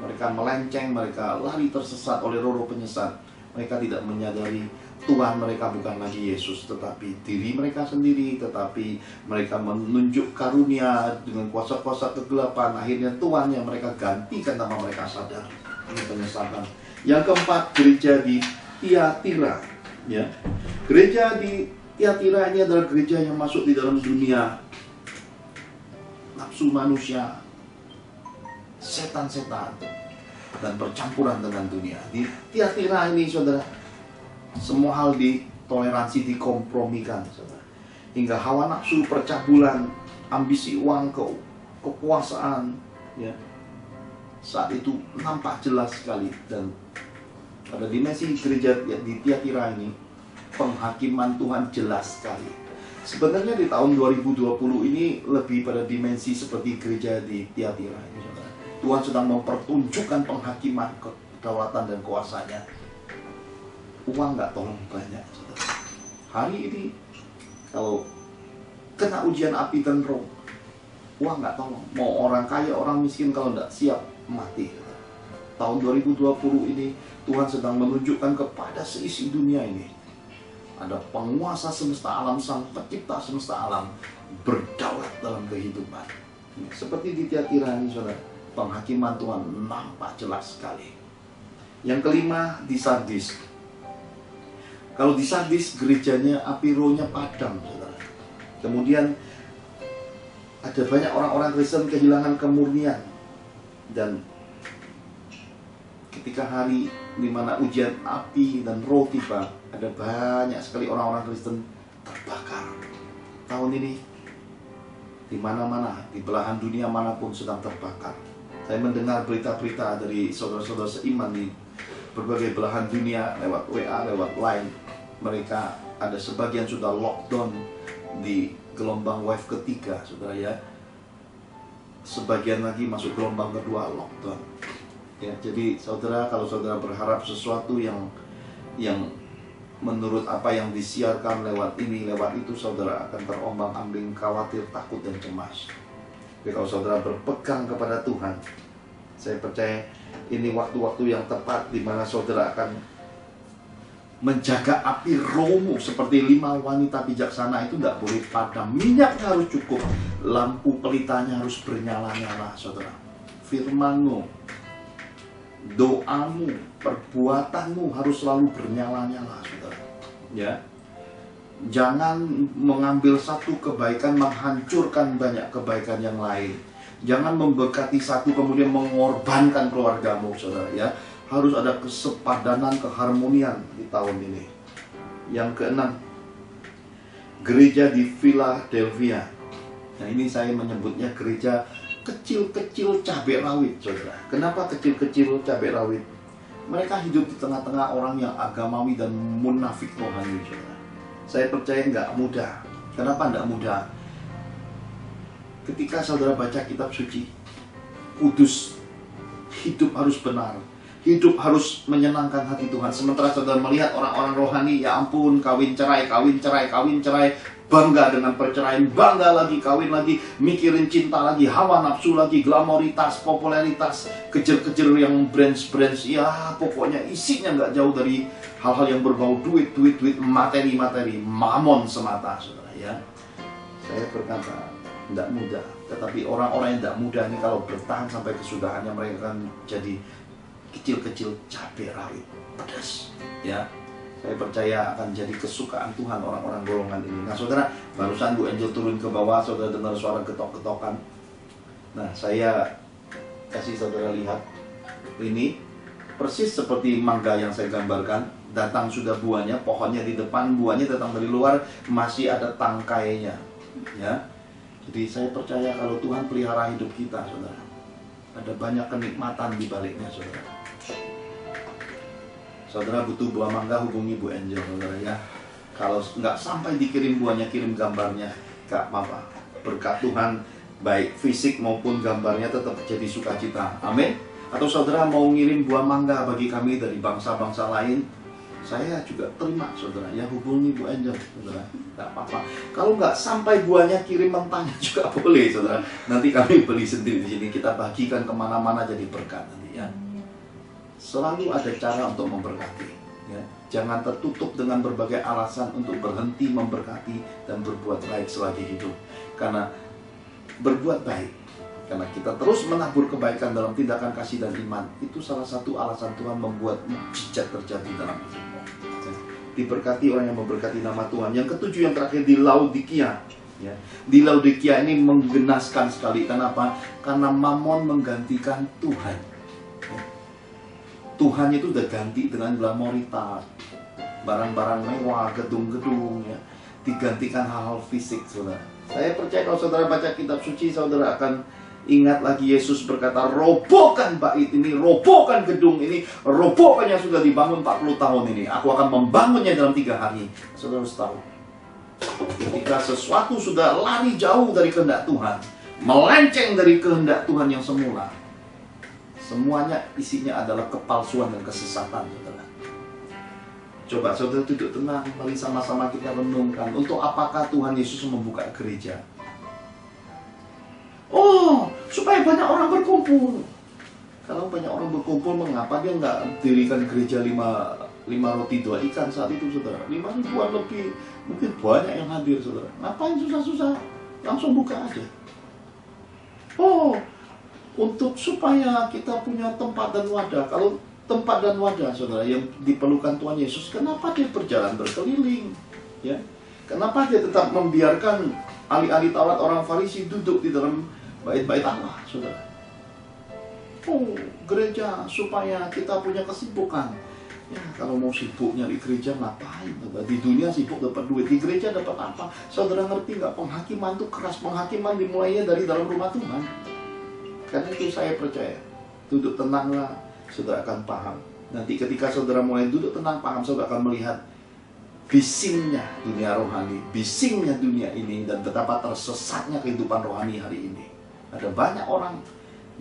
mereka melenceng, mereka lari tersesat oleh roh-roh penyesat. Mereka tidak menyadari Tuhan mereka bukan lagi Yesus, tetapi diri mereka sendiri. Tetapi mereka menunjuk karunia dengan kuasa-kuasa kegelapan. Akhirnya Tuhan yang mereka gantikan tanpa mereka sadar. Ini penyesatan. Yang keempat, gereja di Tiatira. Ya, gereja di Tiatira ini adalah gereja yang masuk di dalam dunia nafsu manusia, setan-setan, dan percampuran dengan dunia. Di Tiatira ini saudara, semua hal ditoleransi, dikompromikan saudara. Hingga hawa nafsu, percabulan, ambisi uang, kekuasaan, ya, saat itu nampak jelas sekali. Dan pada dimensi gereja di Tiatira ini, penghakiman Tuhan jelas sekali. Sebenarnya di tahun 2020 ini lebih pada dimensi seperti gereja di Tiatira ini saudara. Tuhan sedang mempertunjukkan penghakiman, kedaulatan dan kuasanya. Uang nggak tolong banyak saudara. Hari ini kalau kena ujian api dan roh, uang nggak tolong. Mau orang kaya, orang miskin, kalau nggak siap mati. Tahun 2020 ini Tuhan sedang menunjukkan kepada seisi dunia ini, ada penguasa semesta alam, sang pencipta semesta alam berdaulat dalam kehidupan. Seperti di Tiatira ini saudara, penghakiman Tuhan nampak jelas sekali. Yang kelima, di Sardis. Kalau di Sardis gerejanya api rohnya padam saudara. Kemudian ada banyak orang-orang Kristen kehilangan kemurnian. Dan ketika hari di mana ujian api dan roh tiba, ada banyak sekali orang-orang Kristen terbakar. Tahun ini di mana-mana, di belahan dunia manapun sedang terbakar. Saya mendengar berita-berita dari saudara-saudara seiman di berbagai belahan dunia lewat WA, lewat line. Mereka ada sebagian sudah lockdown di gelombang wave ketiga, saudara ya. Sebagian lagi masuk gelombang kedua, lockdown. Ya, jadi saudara, kalau saudara berharap sesuatu yang menurut apa yang disiarkan lewat ini, lewat itu, saudara akan terombang-ambing, khawatir, takut, dan cemas. Tapi kalau saudara berpegang kepada Tuhan, saya percaya ini waktu-waktu yang tepat di mana saudara akan menjaga api rohmu. Seperti 5 wanita bijaksana itu tidak boleh padam. Minyaknya harus cukup, lampu pelitanya harus bernyala-nyala saudara. Firmanmu, doamu, perbuatanmu harus selalu bernyala-nyala saudara. Ya, jangan mengambil satu kebaikan menghancurkan banyak kebaikan yang lain. Jangan memberkati satu kemudian mengorbankan keluargamu saudara ya. Harus ada kesepadanan, keharmonian di tahun ini. Yang keenam, gereja di Philadelphia. Nah, ini saya menyebutnya gereja kecil-kecil cabai rawit saudara. Kenapa kecil-kecil cabai rawit? Mereka hidup di tengah-tengah orang yang agamawi dan munafik rohani saudara. Saya percaya nggak mudah. Kenapa nggak mudah? Ketika saudara baca kitab suci, kudus, hidup harus benar, hidup harus menyenangkan hati Tuhan. Sementara saudara melihat orang-orang rohani, ya ampun, kawin cerai, bangga dengan perceraian, bangga lagi, kawin lagi, mikirin cinta lagi, hawa nafsu lagi, glamoritas, popularitas, kejar-kejar yang brands, ya pokoknya isinya nggak jauh dari hal-hal yang berbau duit, materi, mamon semata, saudara ya. Saya berkata, tidak mudah. Tetapi orang-orang yang tidak mudah ini kalau bertahan sampai kesudahannya, mereka akan jadi kecil-kecil cabai rawit, pedas ya. Saya percaya akan jadi kesukaan Tuhan orang-orang golongan ini. Nah saudara, barusan Bu Angel turun ke bawah, saudara dengar suara ketok-ketokan. Nah saya kasih saudara lihat, ini persis seperti mangga yang saya gambarkan. Datang sudah buahnya, pohonnya di depan, buahnya datang dari luar, masih ada tangkainya ya. Jadi saya percaya kalau Tuhan pelihara hidup kita saudara, ada banyak kenikmatan di baliknya saudara. Saudara butuh buah mangga, hubungi Bu Angel saudara ya. Kalau nggak sampai dikirim buahnya, kirim gambarnya, gak apa-apa. Berkat Tuhan, baik fisik maupun gambarnya tetap jadi sukacita. Amin. Atau saudara mau ngirim buah mangga bagi kami dari bangsa-bangsa lain, saya juga terima saudara ya, hubungi Bu Angel saudara, nggak apa-apa. Kalau nggak sampai buahnya, kirim mentahnya juga boleh saudara. Nanti kami beli sendiri di sini, kita bagikan kemana-mana jadi berkat nanti ya. Selalu ada cara untuk memberkati ya. Jangan tertutup dengan berbagai alasan untuk berhenti memberkati dan berbuat baik selagi hidup. Karena berbuat baik, karena kita terus menabur kebaikan dalam tindakan kasih dan iman, itu salah satu alasan Tuhan membuat mukjizat terjadi dalam hidupmu. Diberkati orang yang memberkati nama Tuhan. Yang ketujuh, yang terakhir, di Laodikia. Ya. Di Laodikia ini menggenaskan sekali. Kenapa? Karena Mamon menggantikan Tuhan. Tuhan itu udah ganti dengan glamoritas, barang-barang mewah, gedung-gedung, ya, digantikan hal-hal fisik, saudara. Saya percaya kalau saudara baca kitab suci, saudara akan ingat lagi Yesus berkata, robohkan bait ini, robohkan gedung ini, robohkan yang sudah dibangun 40 tahun ini. Aku akan membangunnya dalam 3 hari. Saudara harus tahu, ketika sesuatu sudah lari jauh dari kehendak Tuhan, melenceng dari kehendak Tuhan yang semula, semuanya isinya adalah kepalsuan dan kesesatan, saudara. Coba saudara duduk tenang, mari sama-sama kita renungkan, untuk apakah Tuhan Yesus membuka gereja? Oh, supaya banyak orang berkumpul. Kalau banyak orang berkumpul, mengapa dia nggak dirikan gereja 5 roti 2 ikan saat itu, saudara? 5 ribuan lebih, mungkin banyak yang hadir, saudara. Ngapain susah-susah? Langsung buka aja. Oh, untuk supaya kita punya tempat dan wadah. Kalau tempat dan wadah, saudara, yang diperlukan Tuhan Yesus, kenapa dia berjalan berkeliling? Ya, kenapa dia tetap membiarkan ahli-ahli Taurat orang Farisi duduk di dalam bait-bait Allah, saudara? Oh, gereja supaya kita punya kesibukan. Ya, kalau mau sibuk nyari gereja ngapain? Di dunia sibuk dapat duit, di gereja dapat apa? Saudara ngerti nggak? Penghakiman itu keras. Penghakiman dimulainya dari dalam rumah Tuhan. Karena itu saya percaya, duduk tenanglah, saudara akan paham. Nanti ketika saudara mulai duduk tenang, paham, saudara akan melihat bisingnya dunia rohani, bisingnya dunia ini, dan betapa tersesatnya kehidupan rohani hari ini. Ada banyak orang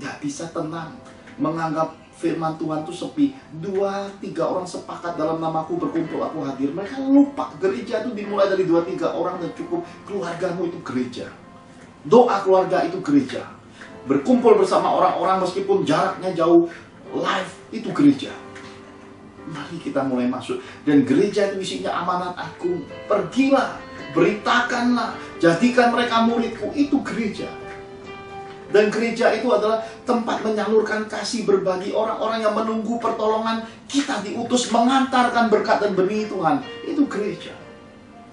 nggak bisa tenang, menganggap firman Tuhan itu sepi. 2-3 orang sepakat dalam namaku berkumpul, aku hadir. Mereka lupa gereja itu dimulai dari 2-3 orang dan cukup. Keluargamu itu gereja, doa keluarga itu gereja, berkumpul bersama orang-orang meskipun jaraknya jauh, live itu gereja. Mari kita mulai masuk. Dan gereja itu isinya amanat agung. Pergilah, beritakanlah, jadikan mereka muridku. Itu gereja. Dan gereja itu adalah tempat menyalurkan kasih, berbagi orang-orang yang menunggu pertolongan. Kita diutus mengantarkan berkat dan benih Tuhan. Itu gereja.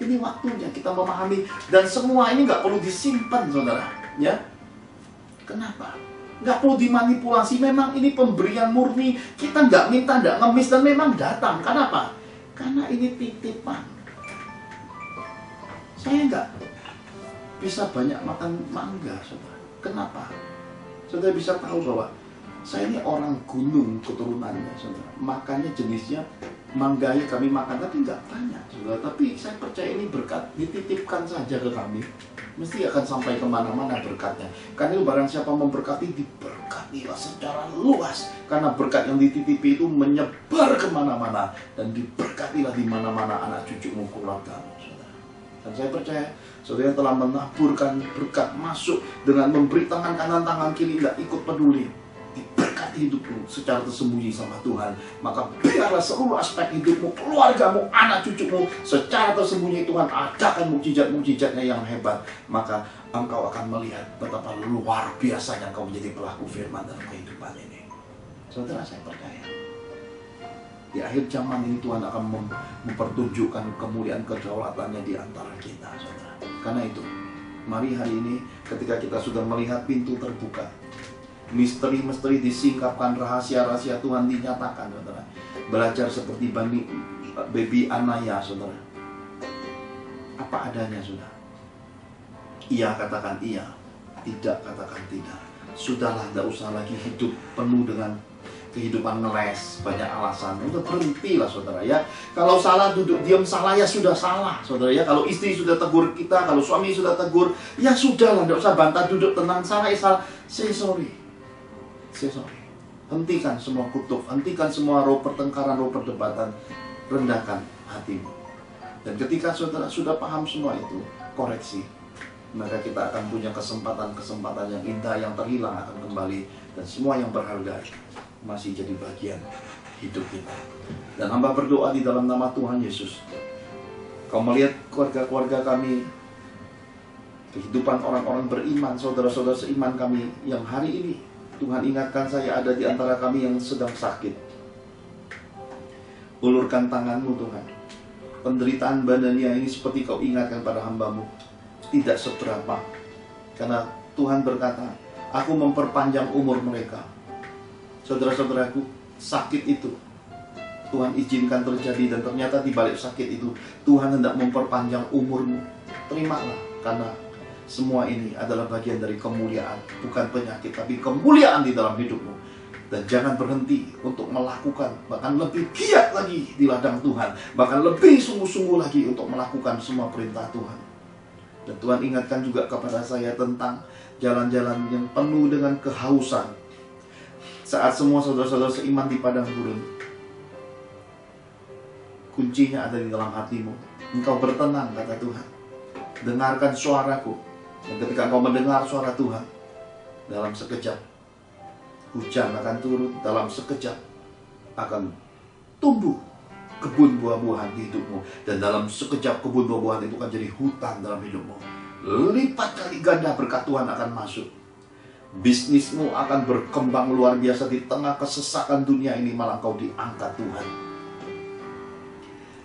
Ini waktunya kita memahami. Dan semua ini nggak perlu disimpan, saudara. Ya, kenapa? Nggak perlu dimanipulasi. Memang ini pemberian murni. Kita nggak minta, nggak ngemis, dan memang datang. Kenapa? Karena ini titipan. Saya nggak bisa banyak makan mangga, saudara. Kenapa? Saudara bisa tahu bahwa saya ini orang gunung keturunannya, saudara. Makannya jenisnya mangganya kami makan, tapi nggak banyak, saudara. Tapi saya percaya ini berkat dititipkan saja ke kami. Mesti akan sampai kemana-mana berkatnya. Karena itu barang siapa memberkati, diberkatilah secara luas. Karena berkat yang dititipi itu menyebar kemana-mana. Dan diberkatilah di mana-mana anak cucumu, keluargamu, saudara. Dan saya percaya saudara yang telah menaburkan berkat masuk dengan memberi tangan kanan, tangan kiri, tidak ikut peduli. Diberkati hidupmu secara tersembunyi sama Tuhan. Maka biarlah seluruh aspek hidupmu, keluargamu, anak cucumu secara tersembunyi Tuhan adakan mukjizat-mukjizatnya yang hebat. Maka engkau akan melihat betapa luar biasanya engkau menjadi pelaku firman dalam kehidupan ini. Saudara, saya percaya di akhir zaman ini Tuhan akan mempertunjukkan kemuliaan kedaulatannya di antara kita, saudara. Karena itu, mari hari ini ketika kita sudah melihat pintu terbuka, misteri-misteri disingkapkan, rahasia-rahasia Tuhan dinyatakan, saudara. Belajar seperti baby Anaya, saudara. Apa adanya, saudara. Iya katakan iya, tidak katakan tidak. Sudahlah, tidak usah lagi hidup penuh dengan kehidupan ngeles, banyak alasan. Udah berhentilah, saudara, ya. Kalau salah duduk diam, salah ya sudah salah, saudara, ya. Kalau istri sudah tegur kita, kalau suami sudah tegur, ya sudahlah, tidak usah bantah, duduk tenang, salah ya salah. Say sorry. Say sorry. Hentikan semua kutuk, hentikan semua roh pertengkaran, roh perdebatan. Rendahkan hatimu. Dan ketika saudara sudah paham semua itu, koreksi. Maka kita akan punya kesempatan-kesempatan yang indah, yang terhilang akan kembali. Dan semua yang berharga masih jadi bagian hidup kita. Dan hamba berdoa di dalam nama Tuhan Yesus, kau melihat keluarga-keluarga kami, kehidupan orang-orang beriman, saudara-saudara seiman kami yang hari ini Tuhan ingatkan saya ada di antara kami yang sedang sakit. Ulurkan tanganmu, Tuhan. Penderitaan badannya ini seperti kau ingatkan pada hambamu. tidak seberapa. Karena Tuhan berkata, aku memperpanjang umur mereka. Saudara-saudaraku, sakit itu Tuhan izinkan terjadi, dan ternyata di balik sakit itu Tuhan hendak memperpanjang umurmu. Terimalah, karena semua ini adalah bagian dari kemuliaan, bukan penyakit, tapi kemuliaan di dalam hidupmu. Dan jangan berhenti untuk melakukan, bahkan lebih giat lagi di ladang Tuhan, bahkan lebih sungguh-sungguh lagi untuk melakukan semua perintah Tuhan. Dan Tuhan ingatkan juga kepada saya tentang jalan-jalan yang penuh dengan kehausan. Saat semua saudara-saudara seiman di padang gurun, kuncinya ada di dalam hatimu. Engkau bertenang, kata Tuhan. Dengarkan suaraku. Dan ketika engkau mendengar suara Tuhan, dalam sekejap hujan akan turun, dalam sekejap akan tumbuh kebun buah-buahan di hidupmu. Dan dalam sekejap kebun buah-buahan itu akan jadi hutan dalam hidupmu. Lipat kali ganda berkat Tuhan akan masuk. Bisnismu akan berkembang luar biasa di tengah kesesakan dunia ini, malah kau diangkat Tuhan.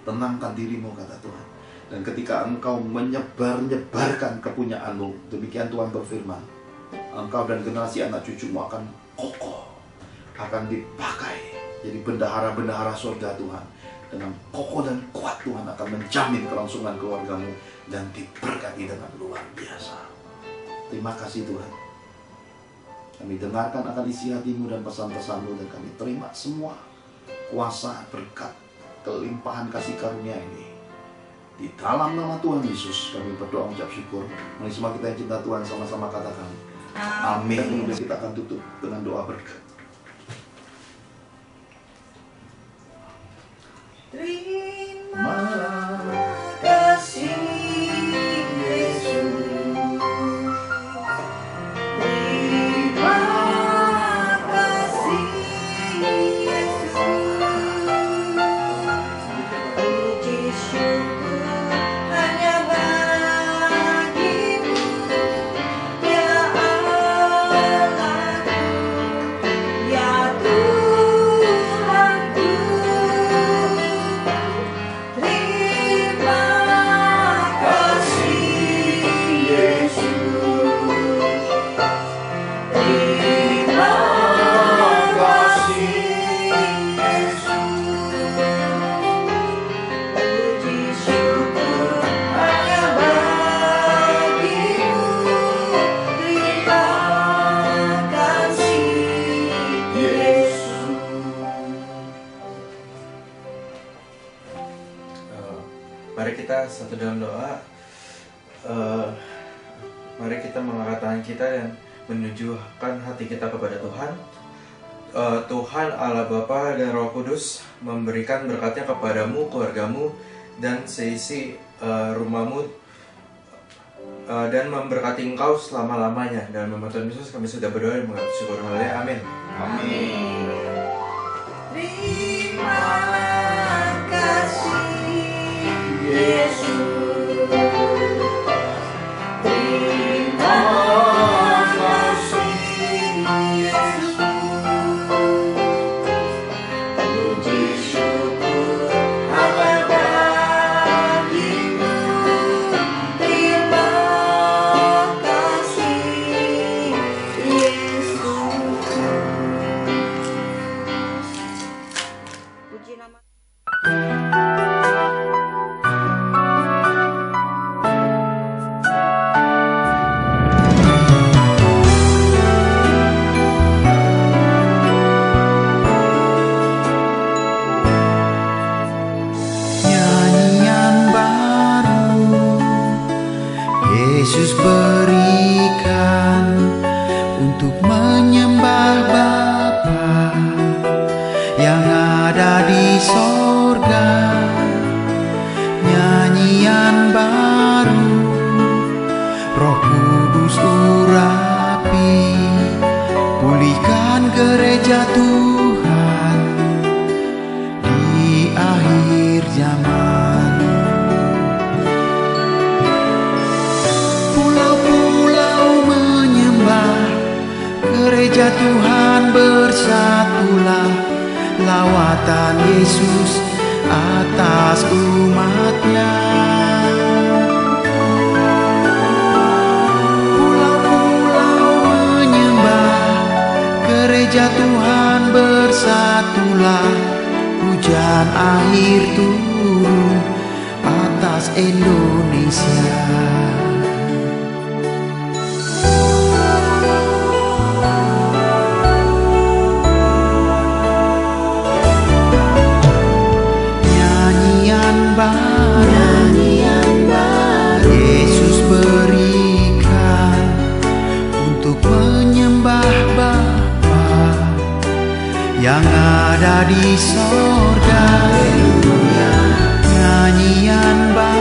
Tenangkan dirimu, kata Tuhan. Dan ketika engkau menyebarkan kepunyaanmu, demikian Tuhan berfirman, engkau dan generasi anak cucumu akan kokoh, akan dipakai jadi bendahara-bendahara surga Tuhan. Dengan kokoh dan kuat Tuhan akan menjamin kelangsungan keluargamu dan diberkati dengan luar biasa. Terima kasih Tuhan. Kami dengarkan akan isi hatimu dan pesan-pesanmu, dan kami terima semua kuasa, berkat, kelimpahan kasih karunia ini. Di dalam nama Tuhan Yesus kami berdoa mengucap syukur. Mari semua kita yang cinta Tuhan sama-sama katakan amin. Kemudian kita akan tutup dengan doa berkat. Terima kasih Yesus. Terima kasih Yesus. Puji syukur hanya bagimu, ya Allahku, ya Tuhanku. Terima kasih Yesus. Terima kasih Yesus. Puji syukur hanya bagimu. Terima kasih Yesus. Mari kita satu dalam doa. Mari kita mengangkat tangan kita dan menunjukkan hati kita kepada Tuhan. Tuhan Allah Bapa dan Roh Kudus memberikan berkatnya kepadamu, keluargamu, dan seisi rumahmu, dan memberkati engkau selama-lamanya. Dalam nama Tuhan Yesus kami sudah berdoa dan mengucap syukur. Haleluya. Amin. Terima kasih Yesus. Terima kasih Yesus. Puji syukur hanya bagimu. Terima kasih Yesus. Puji nama Nyanyian baru Yesus berikan untuk menyembah Bapa yang ada di sorga. Nyanyian baru Roh Kudus urapi, pulihkan gereja Tuhan di akhir zaman. Pulau-pulau menyembah, gereja Tuhan bersatulah, lawatan Yesus atas umatnya. gereja Tuhan bersatulah, hujan akhir turun atas Indonesia. Nyanyian baru Yesus berikan untuk menyembah Bapa yang ada di sorga. Nyanyian baru